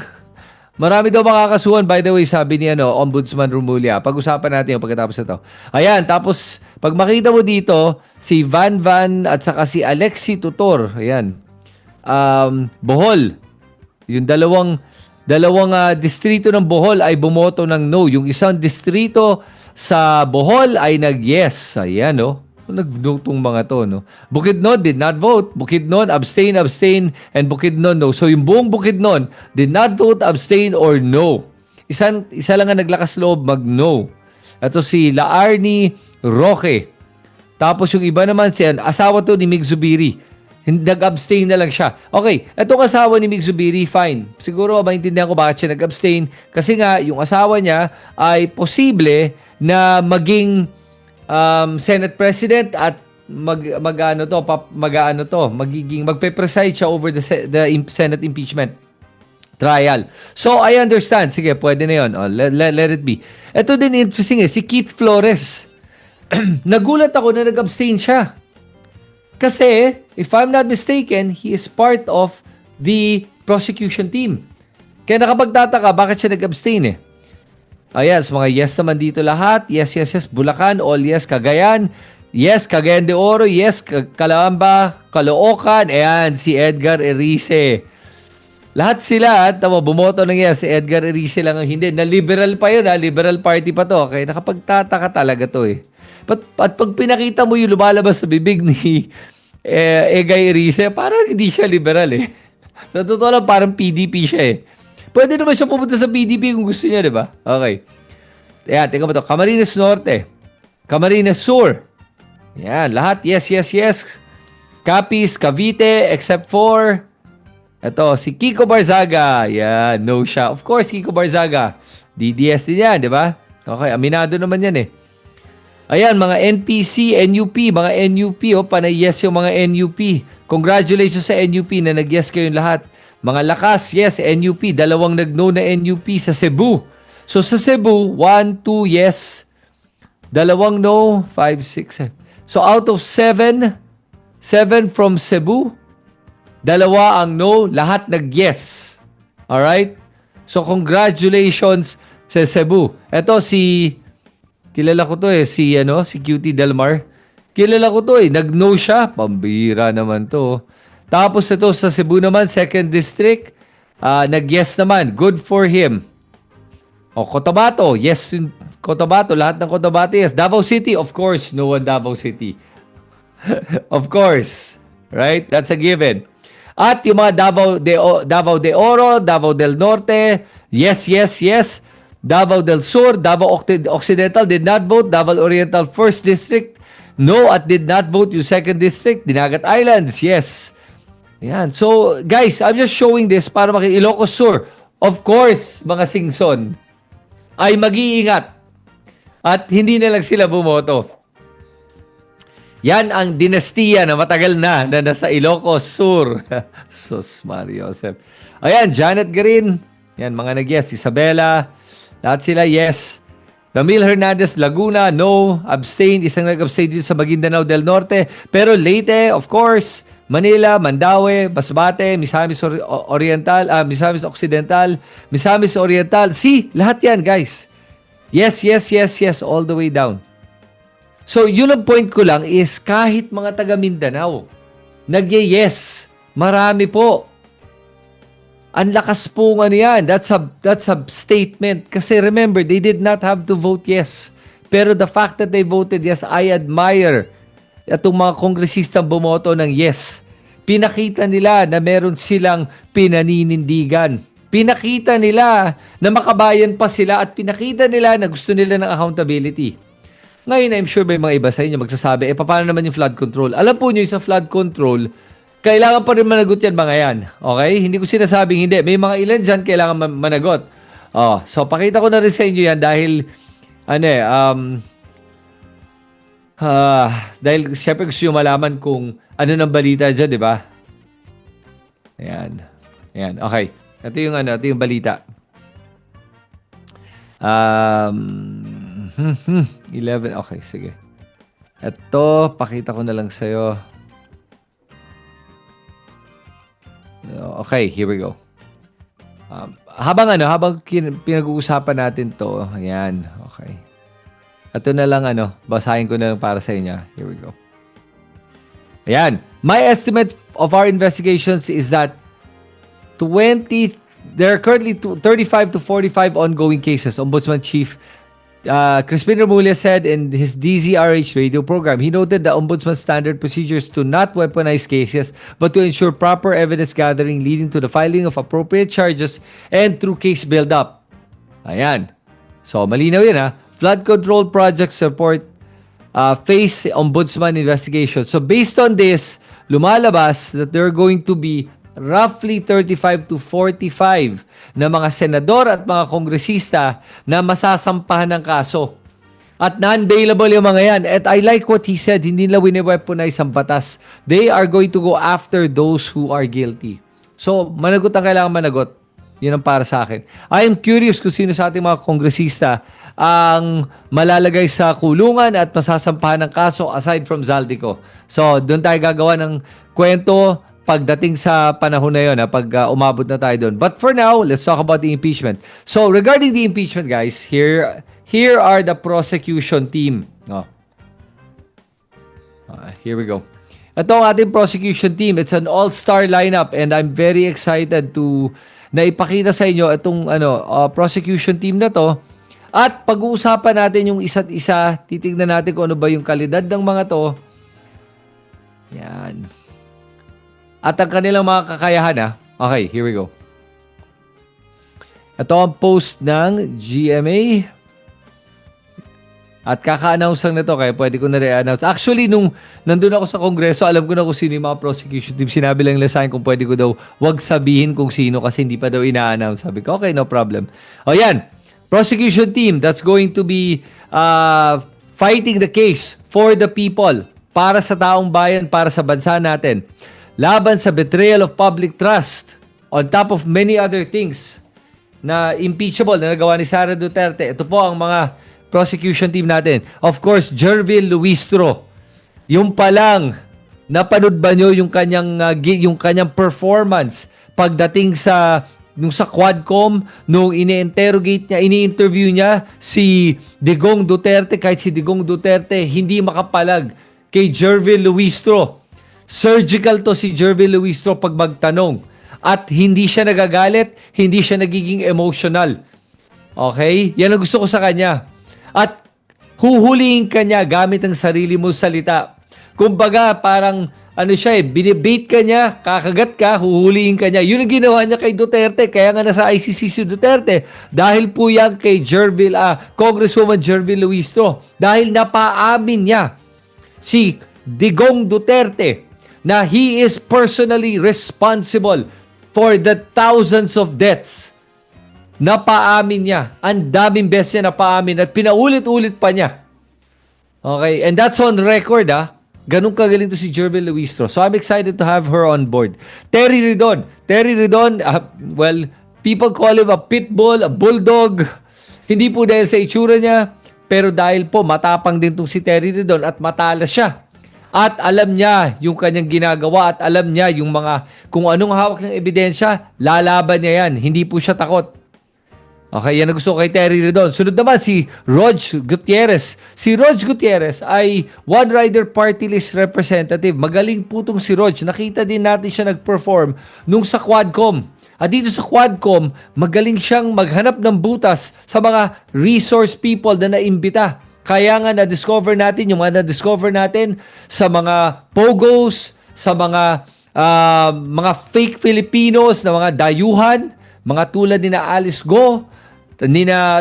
Marami daw makakasuhan. By the way, sabi ni Ombudsman Rumulya. Pag-usapan natin yung pagkatapos ito. Ayan, tapos pag makita mo dito, si Van at saka si Alexi Tutor. Ayan. Bohol. Yung dalawang distrito ng Bohol ay bumoto ng no. Yung isang distrito sa Bohol ay nag-yes. Ayan, nag-no tong mga to, Bukidnon did not vote. Bukidnon, abstain, and Bukidnon, no. So, yung buong Bukidnon did not vote, abstain, or no. Isa lang ang naglakas loob mag-no. Ito si Laarni Roque. Tapos yung iba naman, asawa to ni Mig Zubiri. Nag-abstain na lang siya. Okay, itong asawa ni Mig Zubiri, fine. Siguro maintindihan ko bakit siya nag-abstain. Kasi nga, yung asawa niya ay posible na maging Senate President at magpe-preside siya over the Senate impeachment trial. So, I understand. Sige, pwede na yun. Let it be. Ito din interesting si Keith Flores. Nagulat ako na nag-abstain siya. Kasi, if I'm not mistaken, he is part of the prosecution team. Kaya nakapagtataka, bakit siya nag-abstain Ayan, so mga yes naman dito lahat. Yes. Bulacan, all yes. Cagayan, yes. Cagayan de Oro, yes. Calamba, Caloocan, ayan, si Edgar Erice. Lahat sila, bumoto ng yes. Si Edgar Erice lang ang hindi. Na liberal pa yun, liberal party pa to. Okay, nakapagtataka talaga to At pag pinakita mo yung lumalabas sa bibig ni Egay Erice, parang hindi siya liberal Sa totoo lang, parang PDP siya Pwede naman siya pumunta sa PDP kung gusto niya, di ba? Okay. Ayan, tingnan mo ito. Camarines Norte. Camarines Sur. Ayan, lahat yes. Capiz, Cavite, except for ito, si Kiko Barzaga. Ayan, no siya. Of course, Kiko Barzaga. DDS din yan, di ba? Okay, aminado naman yan Ayan, mga NPC, NUP, mga NUP, panay yes yung mga NUP. Congratulations sa NUP na nag-yes kayong lahat. Mga lakas, yes, NUP. 2 nag-no na NUP sa Cebu. So sa Cebu, 1, 2, yes. 2 no, 5, 6, 7. So out of 7 from Cebu, 2 ang no, lahat nag-yes. Alright? So congratulations sa Cebu. Ito kilala ko to si QT Delmar. Kilala ko to nag-no siya. Pambira naman to. Tapos ito sa Cebu naman, 2nd District, nag-yes naman. Good for him. Cotabato, yes, Cotabato, lahat ng Cotabato, yes. Davao City, of course, no one Davao City. Of course, right? That's a given. At yung mga Davao de Oro, Davao del Norte, yes, yes, yes. Davao del Sur, Davao Occidental did not vote. Davao Oriental 1st District, no at did not vote. Yung 2nd District, Dinagat Islands, yes. Yan. So, guys, I'm just showing this para Ilocos Sur. Of course, mga Singson ay mag-iingat at hindi na lang sila bumoto. Yan ang dinastiya na matagal na nasa Ilocos Sur. Sus, Mario Joseph. Ayan, Janet Green. Yan, mga nag-yes. Isabela. Lahat sila, yes. Ramil Hernandez, Laguna, no. Abstain. Isang nag-abstain dito sa Maguindanao del Norte. Pero Leyte, of course. Manila, Mandaue, Masbate, Misamis Oriental, Misamis Occidental, Misamis Oriental. See, lahat yan, guys. Yes, yes, yes, yes, all the way down. So, yun ang point ko lang is kahit mga taga Mindanao, nag-yes. Marami po. Ang lakas po yan. That's a statement. Kasi remember, they did not have to vote yes. Pero the fact that they voted yes, I admire itong mga kongresistang bumoto ng yes. Pinakita nila na meron silang pinaninindigan. Pinakita nila na makabayan pa sila at pinakita nila na gusto nila ng accountability. Ngayon, I'm sure may mga iba sa inyo magsasabi, paano naman yung flood control? Alam po nyo, sa flood control, kailangan pa rin managot yan mga yan. Okay? Hindi ko sinasabing hindi. May mga ilan dyan kailangan managot. So, pakita ko na rin sa inyo yan dahil dahil syempre gusto nyo malaman kung ano ng balita dyan, di ba? Ayan. Ayan. Okay. Ito yung balita. 11. Okay, sige. Ito, pakita ko na lang sa'yo. Okay, here we go. Habang pinag-uusapan natin to, ayan. Okay. Ito na lang basahin ko na lang para sa inyo. Here we go. Ayan. My estimate of our investigations is that there are currently 35 to 45 ongoing cases. Ombudsman Chief Crispin Remulla said in his DZRH radio program, he noted the Ombudsman's standard procedures to not weaponize cases, but to ensure proper evidence gathering leading to the filing of appropriate charges and through case build-up. Ayan. So, malinaw yan Flood control projects support face ombudsman investigation. So based on this, lumalabas that there are going to be roughly 35 to 45 na mga senador at mga kongresista na masasampahan ng kaso. At non-bailable yung mga yan. At I like what he said, hindi nila wine-weaponize ang batas. They are going to go after those who are guilty. So, managot ang kailangan managot. Yun ang para sa akin. I am curious kung sino sa ating mga kongresista ang malalagay sa kulungan at masasampahan ng kaso aside from Zaldico. So, doon tayo gagawa ng kwento pagdating sa panahon na yun, pag umabot na tayo doon. But for now, let's talk about the impeachment. So, regarding the impeachment, guys, here are the prosecution team. Here we go. Ito ang ating prosecution team. It's an all-star lineup and I'm very excited to na ipakita sa inyo itong prosecution team na to. At pag-uusapan natin yung isa't isa, titignan natin kung ano ba yung kalidad ng mga to. Yan. At ang kanilang mga kakayahan Okay, here we go. Ito ang post ng GMA. At kaka-announce lang na to, kaya pwede ko na re-announce. Actually, nung nandun ako sa Kongreso, alam ko na kung sino yung mga prosecution team. Sinabi lang nila sa akin kung pwede ko daw wag sabihin kung sino kasi hindi pa daw ina-announce. Sabi ko, okay, no problem. O yan, prosecution team, that's going to be fighting the case for the people, para sa taong bayan, para sa bansa natin, laban sa betrayal of public trust, on top of many other things na impeachable na nagawa ni Sara Duterte. Ito po ang mga prosecution team natin. Of course, Jervil Luistro. Yung pa lang, napanood ba nyo yung kanyang performance pagdating sa Quadcom, nung ini-interview niya si Digong Duterte, kahit si Digong Duterte hindi makapalag kay Jervil Luistro. Surgical to si Jervil Luistro pag magtanong. At hindi siya nagagalit, hindi siya nagiging emotional. Okay? Yan ang gusto ko sa kanya. At huhulihin ka niya gamit ang sarili mong salita. Kumbaga, parang binibait ka niya, kakagat ka, huhulihin ka niya. Yun ang ginawa niya kay Duterte. Kaya nga nasa ICC si Duterte. Dahil po yan kay Congresswoman Jervil Luistro. Dahil napaamin niya si Digong Duterte na he is personally responsible for the thousands of deaths. Napaamin niya. Ang daming beses niya napaamin at pinaulit-ulit pa niya. Okay? And that's on record, Ganun kagaling to si Jervil Luistro. So I'm excited to have her on board. Terry Ridon. Well, people call him a pitbull, a bulldog. Hindi po dahil sa itsura niya, pero dahil po matapang din tong si Terry Ridon at matalas siya. At alam niya yung kanyang ginagawa at alam niya yung kung anong hawak ng ebidensya, lalaban niya yan. Hindi po siya takot. Okay, yan ang gusto ko kay Terry Ridon. Sunod naman si Rog Gutierrez. Si Rog Gutierrez ay One Rider Party List representative. Magaling po itong si Rog. Nakita din natin siya nag-perform nung sa Quadcom. At dito sa Quadcom, magaling siyang maghanap ng butas sa mga resource people na naimbita. Kaya nga na-discover natin yung na-discover natin sa mga pogos, sa mga fake Filipinos na mga dayuhan, mga tulad ni na Alice Go,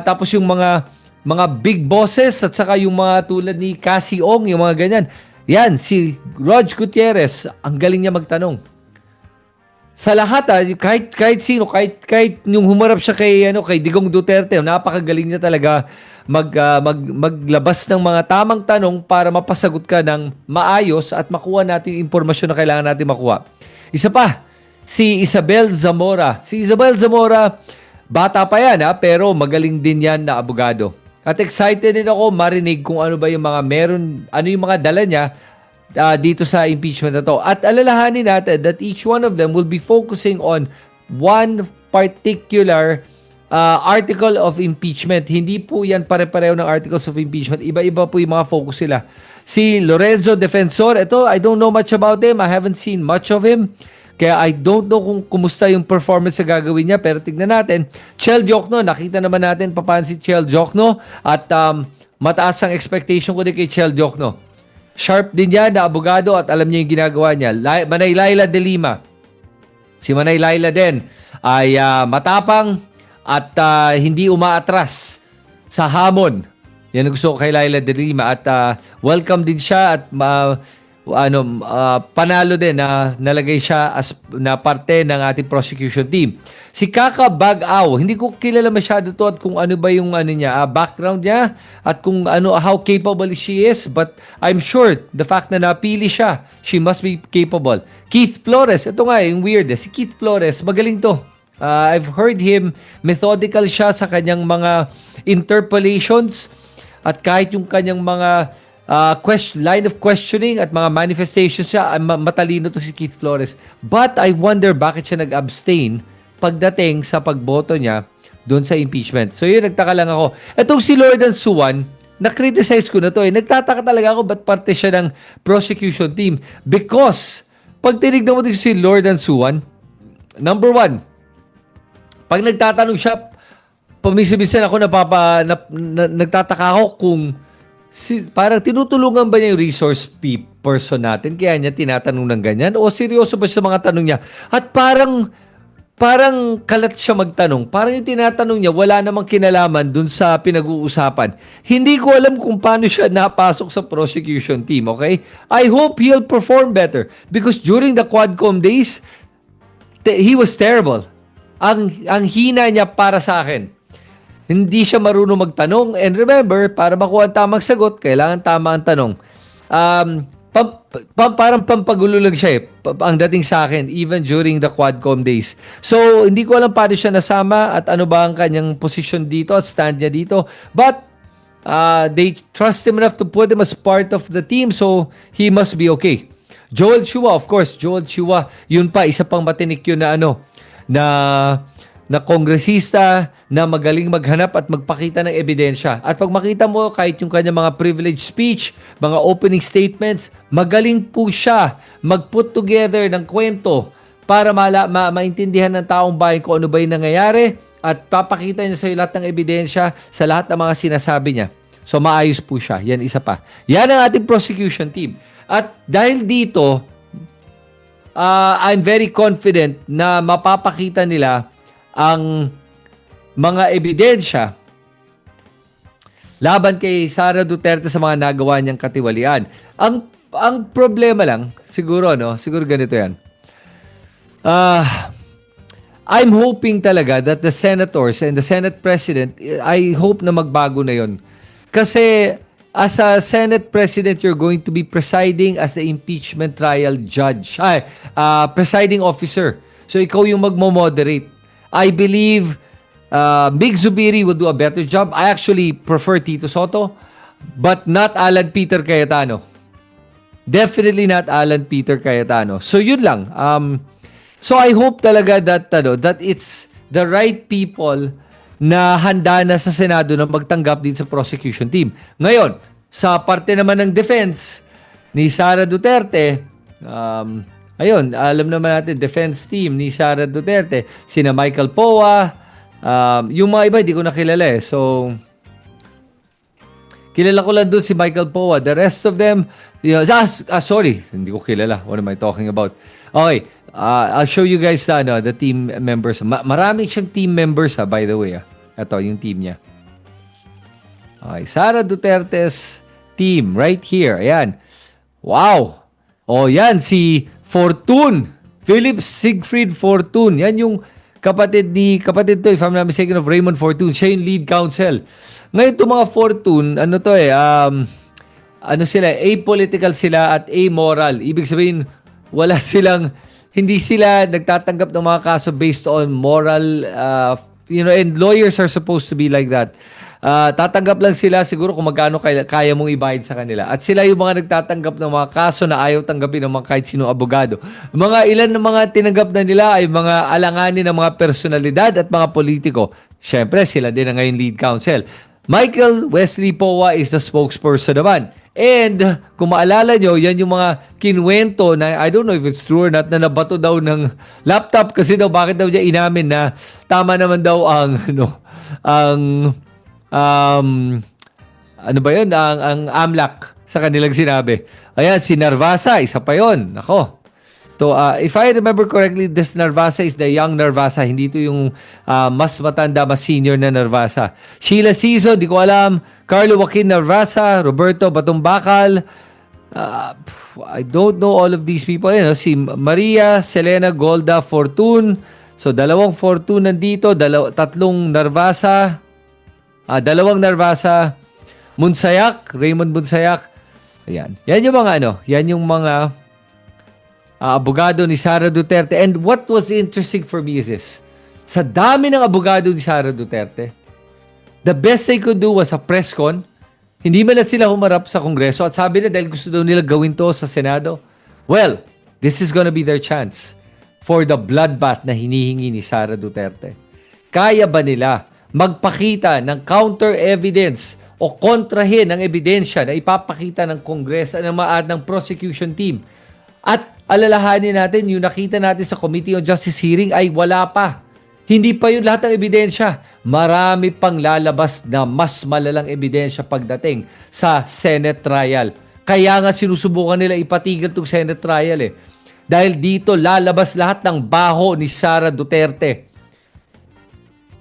tapos yung mga big bosses at saka yung mga tulad ni Cassie Ong, yung mga ganyan. Yan, si Rog Gutierrez, ang galing niya magtanong. Sa lahat, kahit sino, kahit yung humarap siya kay Digong Duterte, napakagaling niya talaga maglabas ng mga tamang tanong para mapasagot ka ng maayos at makuha natin yung impormasyon na kailangan natin makuha. Isa pa, si Isabel Zamora. Si Isabel Zamora, bata pa yan pero magaling din yan na abogado. At excited din ako marinig kung ano ba yung ano yung mga dala niya dito sa impeachment na to. At alalahanin natin that each one of them will be focusing on one particular article of impeachment. Hindi po yan pare-pareho ng articles of impeachment. Iba-iba po yung mga focus sila. Si Lorenzo Defensor, ito, I don't know much about him. I haven't seen much of him. Kaya I don't know kung kumusta yung performance sa gagawin niya. Pero tignan natin. Chel Diokno, nakita naman natin paano si Chel Diokno. At mataas ang expectation ko din kay Chel Diokno. Sharp din yan na abogado at alam niya yung ginagawa niya. Manay Laila de Lima. Si Manay Laila din ay matapang at hindi umaatras sa hamon. Yan ang gusto ko kay Laila de Lima. At welcome din siya at panalo din na nalagay siya na parte ng ating prosecution team. Si Kaka Bagaw, hindi ko kilala masyado to at kung ano ba yung background niya at kung how capable she is, but I'm sure the fact na napili siya, she must be capable. Keith Flores, ito nga yung weird. Si Keith Flores, magaling to. I've heard him, methodical siya sa kanyang mga interpolations at kahit yung kanyang mga line of questioning at mga manifestations siya, matalino to si Keith Flores. But I wonder bakit siya nag-abstain pagdating sa pagboto niya doon sa impeachment. So yun, nagtaka lang ako. Itong si Lordan Suwan, na-criticize ko na to Nagtataka talaga ako ba't parte siya ng prosecution team. Because, pag tinignan mo dito si Lordan Suwan, number one, pag nagtatanong siya, pamisibisan ako nagtataka ako kung parang tinutulungan ba niya yung resource person natin kaya niya tinatanong ng ganyan o seryoso ba sa mga tanong niya at parang kalat siya magtanong, parang yung tinatanong niya wala namang kinalaman dun sa pinag-uusapan. Hindi ko alam kung paano siya napasok sa prosecution team, okay? I hope he'll perform better because during the Quadcom days he was terrible. Ang hina niya para sa akin. Hindi siya marunong magtanong. And remember, para makuha ang tamang sagot, kailangan tama ang tanong. Parang pampagulo lang siya ang dating sa akin, even during the Quadcom days. So, hindi ko alam paano siya nasama at ano ba ang kanyang position dito at stand niya dito. But, they trust him enough to put him as part of the team, so he must be okay. Joel Chua, of course, yun pa, isa pang matinik yun na kongresista na magaling maghanap at magpakita ng ebidensya. At pag makita mo kahit yung kanya mga privilege speech, mga opening statements, magaling po siya mag-put together ng kwento para maintindihan ng taong bayan kung ano ba yung nangyayari at papakita niya sa iyo lahat ng ebidensya sa lahat ng mga sinasabi niya. So maayos po siya. Yan isa pa. Yan ang ating prosecution team. At dahil dito, I'm very confident na mapapakita nila ang mga ebidensya laban kay Sara Duterte sa mga nagawa niyang katiwalian. Ang problema lang, siguro ganito yan. I'm hoping talaga that the senators and the Senate President, I hope na magbago na yon. Kasi as a Senate President, you're going to be presiding as the impeachment trial judge, presiding officer. So ikaw yung magmo-moderate. I believe Mig Zubiri will do a better job. I actually prefer Tito Soto, but not Alan Peter Cayetano. Definitely not Alan Peter Cayetano. So yun lang. So I hope talaga that it's the right people na handa na sa Senado na magtanggap dito sa prosecution team. Ngayon, sa parte naman ng defense ni Sara Duterte, ayun, alam naman natin, defense team ni Sara Duterte, sina Michael Poa, yung mga iba, hindi ko nakilala eh. So, kilala ko lang doon si Michael Poa. The rest of them, sorry, hindi ko kilala. What am I talking about? Okay, I'll show you guys the team members. Marami siyang team members by the way. Ito, yung team niya. Okay, Sara Duterte's team, right here. Ayan. Wow! O yan, si Fortun. Philip Siegfried Fortun. Yan yung kapatid to, if I'm not mistaken, of Raymond Fortun. Siya yung lead counsel. Ngayon, itong mga Fortun, sila, apolitical sila at amoral. Ibig sabihin, hindi sila nagtatanggap ng mga kaso based on moral, and lawyers are supposed to be like that. Tatanggap lang sila siguro kung magkano kaya mong ibayad sa kanila. At sila yung mga nagtatanggap ng mga kaso na ayaw tanggapin ng mga kahit sinong abogado. Ilan ng mga tinanggap na nila ay mga alanganin ng mga personalidad at mga politiko. Siyempre, sila din ang ngayon lead counsel. Michael Wesley Poa is the spokesperson naman. And kung maalala nyo, yan yung mga kinwento na I don't know if it's true or not, na nabato daw ng laptop kasi daw bakit daw niya inamin na tama naman daw ang ang AMLAC sa kanilang sinabi. Ayan, si Narvasa, isa pa yun. Nako. So, if I remember correctly, this Narvasa is the young Narvasa. Hindi ito yung mas matanda, mas senior na Narvasa. Sheila Cizo, di ko alam. Carlo Joaquin Narvasa, Roberto Batong-Bakal. I don't know all of these people. Si Maria Selena Golda Fortun. So, 2 Fortun nandito. 3 Narvasa. 2 Narvasa. Munsayak, Raymond Munsayak. Ayan. Yan yung mga abogado ni Sara Duterte. And what was interesting for me is this. Sa dami ng abogado ni Sara Duterte, the best they could do was a press con. Hindi man na sila humarap sa Kongreso at sabi na dahil gusto daw nila gawin to sa Senado. Well, this is gonna be their chance for the bloodbath na hinihingi ni Sara Duterte. Kaya ba nila magpakita ng counter evidence o kontrahin ng ebidensya na ipapakita ng Kongreso ng prosecution team? At alalahanin natin, yung nakita natin sa Committee on Justice hearing ay wala pa. Hindi pa yun lahat ng ebidensya. Marami pang lalabas na mas malalang ebidensya pagdating sa Senate trial. Kaya nga sinusubukan nila ipatigil itong Senate trial eh. Dahil dito lalabas lahat ng baho ni Sara Duterte.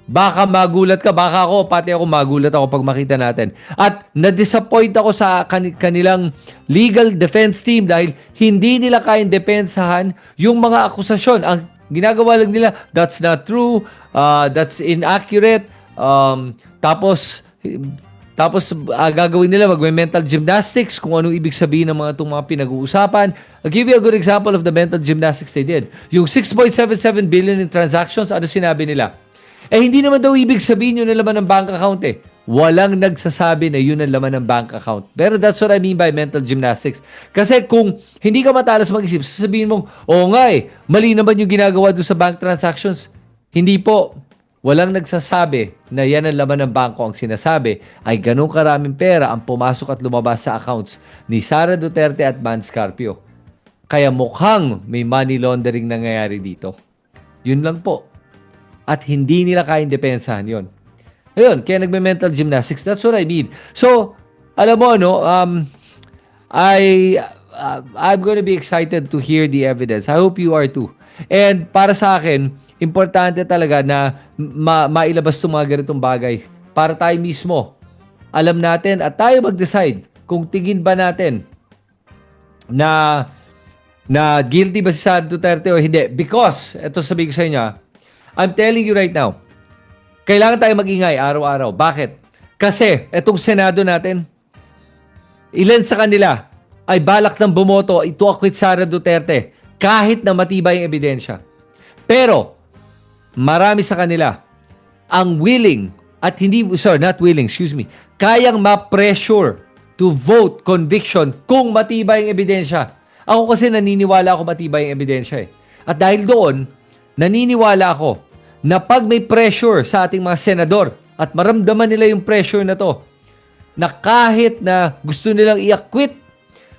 Baka magulat ka, pati ako magulat ako pag makita natin. At na-disappoint ako sa kanilang legal defense team dahil hindi nila kayang depensahan yung mga akusasyon. Ang ginagawa lang nila, that's not true, that's inaccurate, Tapos gagawin nila magme-mental gymnastics kung anong ibig sabihin ng itong mga pinag-uusapan. I'll give you a good example of the mental gymnastics they did. Yung 6.77 billion in transactions, ano sinabi nila? Hindi naman daw ibig sabihin yun ang laman ng bank account eh. Walang nagsasabi na yun ang laman ng bank account. Pero that's what I mean by mental gymnastics. Kasi kung hindi ka matalas mag-isip, sasabihin mong, oo nga eh, mali naman yung ginagawa doon sa bank transactions. Hindi po. Walang nagsasabi na yan ang laman ng bangko. Ang sinasabi ay ganun karaming pera ang pumasok at lumabas sa accounts ni Sara Duterte at Van Scarpio. Kaya mukhang may money laundering nangyayari dito. Yun lang po. At hindi nila kayang depensahan yun. Ayun, kaya nagme-mental gymnastics. That's what I mean. So, alam mo, I'm going to be excited to hear the evidence. I hope you are too. And para sa akin, importante talaga na mailabas itong mga ganitong bagay para tayo mismo alam natin at tayo mag-decide kung tingin ba natin na guilty ba si Sara Duterte o hindi. Because, ito sabihin ko sa inyo, I'm telling you right now, kailangan tayo mag-ingay araw-araw. Bakit? Kasi itong Senado natin, ilan sa kanila ay balak ng bumoto to acquit Sara Duterte kahit na matibay ang ebidensya. Pero, marami sa kanila ang willing at kayang ma-pressure to vote conviction kung matibay ang ebidensya. Ako kasi naniniwala ako matibay ang ebidensya eh. At dahil doon, naniniwala ako na pag may pressure sa ating mga senador at maramdaman nila yung pressure na to, na kahit na gusto nilang i-acquit,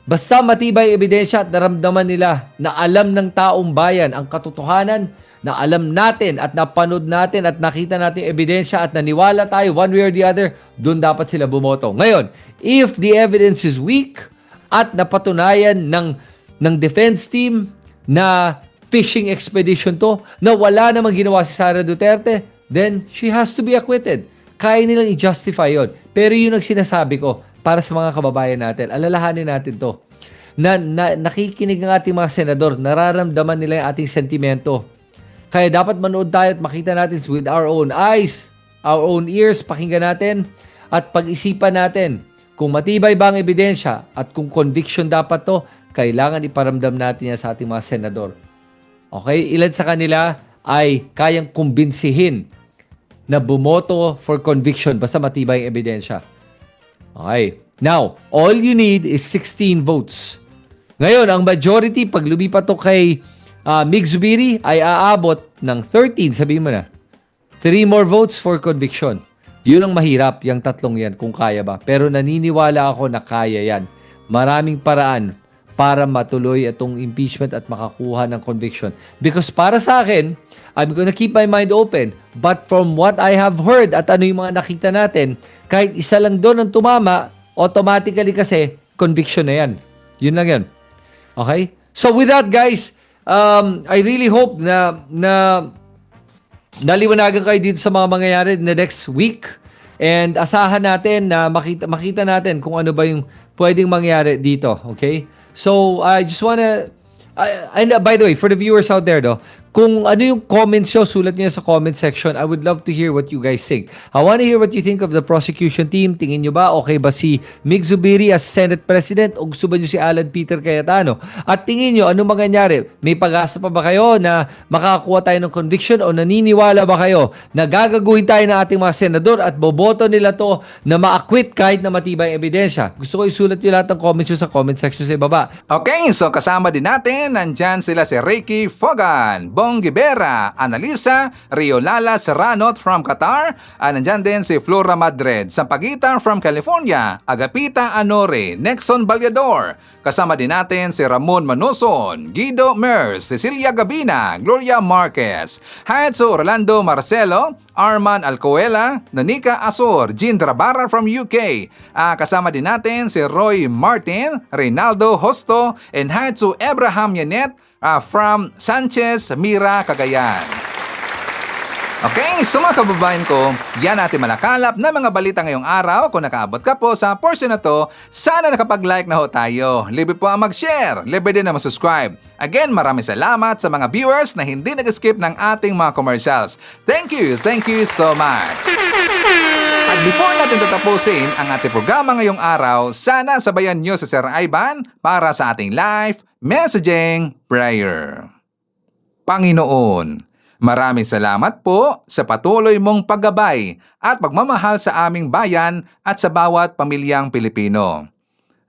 basta matibay ebidensya at naramdaman nila na alam ng taong bayan ang katotohanan, na alam natin at napanood natin at nakita natin ebidensya at naniwala tayo one way or the other, doon dapat sila bumoto. Ngayon, if the evidence is weak at napatunayan ng defense team na fishing expedition to, na wala namang ginawa si Sara Duterte, then she has to be acquitted. Kaya nilang i-justify yun. Pero yun ang sinasabi ko para sa mga kababayan natin. Alalahanin natin to. Na nakikinig ng ating mga senador, nararamdaman nila yung ating sentimento. Kaya dapat manood tayo at makita natin with our own eyes, our own ears, pakinggan natin at pag-isipan natin kung matibay ba ang ebidensya at kung conviction dapat to, kailangan iparamdam natin yan sa ating mga senador. Okay? Ilan sa kanila ay kayang kumbinsihin na bumoto for conviction basta matibay ang ebidensya. Okay. Now, all you need is 16 votes. Ngayon, ang majority, pag lumipat to kay Mig Zubiri, ay aabot ng 13, sabihin mo na. 3 more votes for conviction. Yun ang mahirap, yung tatlong yan, kung kaya ba. Pero naniniwala ako na kaya yan. Maraming paraan para matuloy itong impeachment at makakuha ng conviction. Because para sa akin, I'm gonna keep my mind open. But from what I have heard at ano yung mga nakita natin, kahit isa lang doon ang tumama, automatically kasi, conviction na yan. Yun lang yun. Okay? So with that, guys, I really hope na naliwanagan kayo dito sa mga mangyayari in the next week. And asahan natin na makita natin kung ano ba yung pwedeng mangyari dito. Okay? So, I just wanna... and by the way, for the viewers out there, kung ano yung comments nyo, sulat nyo sa comment section. I would love to hear what you guys think. I wanna hear what you think of the prosecution team. Tingin nyo ba, okay ba si Mig Zubiri as Senate President o gusto ba nyo si Alan Peter Cayetano? At tingin nyo, ano mangyayari? May pag-asa pa ba kayo na makakakuha tayo ng conviction o naniniwala ba kayo na gagaguhin tayo ng ating mga senador at boboto nila to na ma-acquit kahit na matibay ang ebidensya? Gusto ko isulat nyo lahat ng comments nyo sa comment section sa ibaba. Okay, so kasama din natin, nandyan sila si Ricky Fogan, Bong Gibera, Analisa, Riolala Serrano from Qatar, nandyan din si Flora Madrid, Sampaguita from California, Agapita Anore, Nexon Balyador, kasama din natin si Ramon Manoson, Guido Mers, Cecilia Gabina, Gloria Marquez, Haetso Orlando Marcelo, Arman Alcoela, Nanika Asor, Jean Drabarra from UK, kasama din natin si Roy Martin, Reynaldo Hosto, and Haetso Abraham Yanet from Sanchez, Mira, Cagayan. Okay, so mga kababayan ko, yan natin malakalap na mga balita ngayong araw. Kung nakaabot ka po sa portion na to, sana nakapag-like na ho tayo. Libre po ang mag-share, libre din na mag-subscribe. Again, maraming salamat sa mga viewers na hindi nag-skip ng ating mga commercials. Thank you so much! At before natin tatapusin ang ating programa ngayong araw, sana sabayan nyo sa Sir Ivan para sa ating live messaging prayer. Panginoon, maraming salamat po sa patuloy mong paggabay at pagmamahal sa aming bayan at sa bawat pamilyang Pilipino.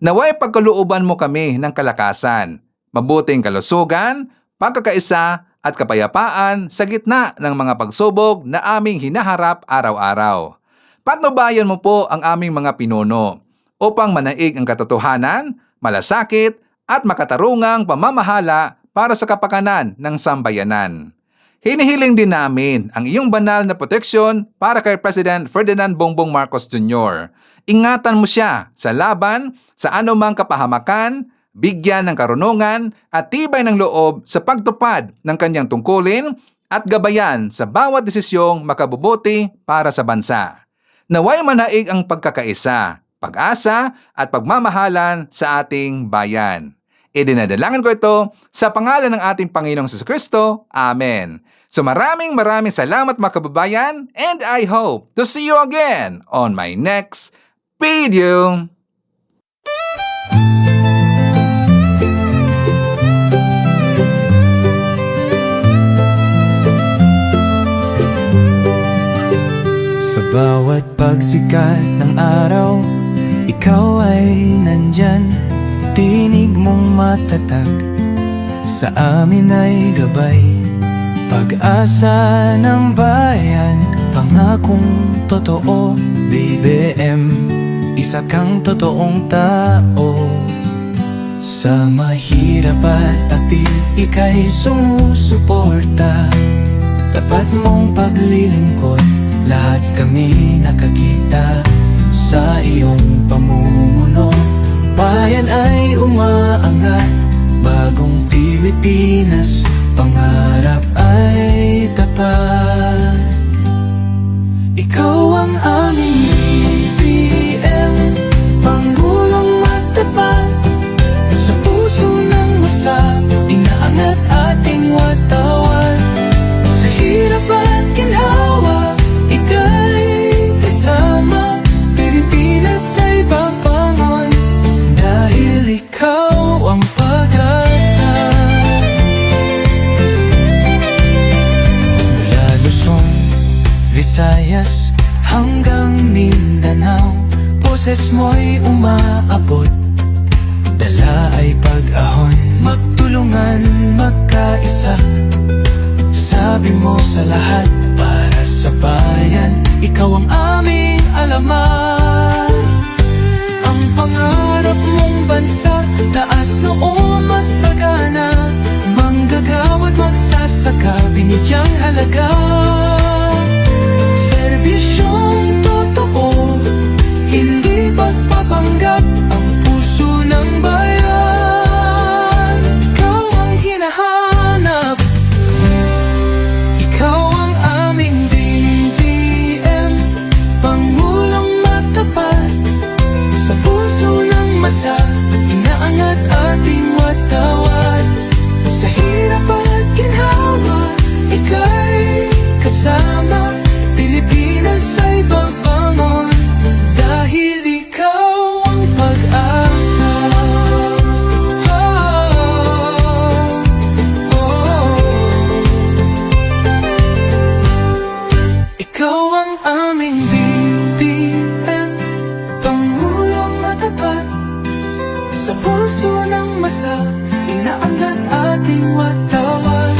Naway pagkalooban mo kami ng kalakasan, mabuting kalusugan, pagkakaisa at kapayapaan sa gitna ng mga pagsubok na aming hinaharap araw-araw. Patnubayan mo po ang aming mga pinuno upang manaig ang katotohanan, malasakit at makatarungang pamamahala para sa kapakanan ng sambayanan. Hinihiling din namin ang iyong banal na proteksyon para kay President Ferdinand Bongbong Marcos Jr. Ingatan mo siya sa laban sa anumang kapahamakan, bigyan ng karunungan at tibay ng loob sa pagtupad ng kanyang tungkulin at gabayan sa bawat desisyong makabubuti para sa bansa. Naway manaig ang pagkakaisa, pag-asa at pagmamahalan sa ating bayan. Idinadalangin ko ito sa pangalan ng ating Panginoong Jesucristo. Amen. So maraming salamat mga kababayan, and I hope to see you again on my next video. Sa bawat pagsikat ng araw, ikaw ay nandyan. Tinig mong matatag, sa amin ay gabay. Pag-asa ng bayan, pangakong totoo. BBM, isa kang totoong tao. Sa mahirap at api, ika'y sumusuporta. Tapat mong paglilingkod, lahat kami nakakita sa iyong pamumuno. Bayan ay umaangat, bagong Pilipinas, pangarap ay tapat. Ikaw ang aming BBM, Pangulong matapat. Sa puso ng masa, inaangat ating watawat. Sa hirap at ginhawa, ika'y kasama. Pilipinas ay babangon, dahil ikaw ang pag-asa. Mula Luzon, Visayas hanggang Mindanao, boses mo'y umaabot, dala ay pag-ahon. Magtulungan, magkaisa, sabi mo sa lahat, para sa bayan, ikaw ang aming alamat. Ang pangarap mong bansa, taas noo masagana, manggagawa't magsasaka, binigyang halaga. Serbisyong totoo, hindi pagpapanggap, ang puso ng bayan, ikaw ang hinahanap. Ikaw ang aming BBM, Pangulong matapat. Sa puso ng masa, inaangat ating watawat. Sa hirap at ginhawa, ika'y kasama. Pilipinas ay babangon, dahil ikaw ang pag-asa. Ikaw ang aming BBM, Pangulong matapat. Sa puso ng masa, inaangat ating watawat.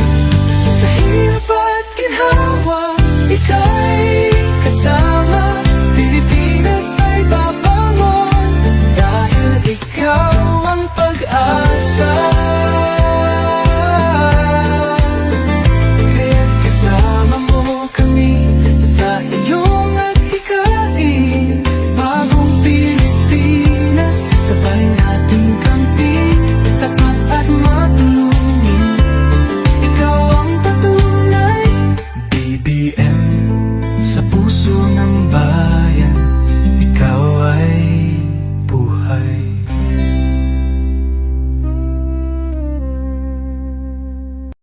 Sa hirap at ginhawa, ika'y kasama.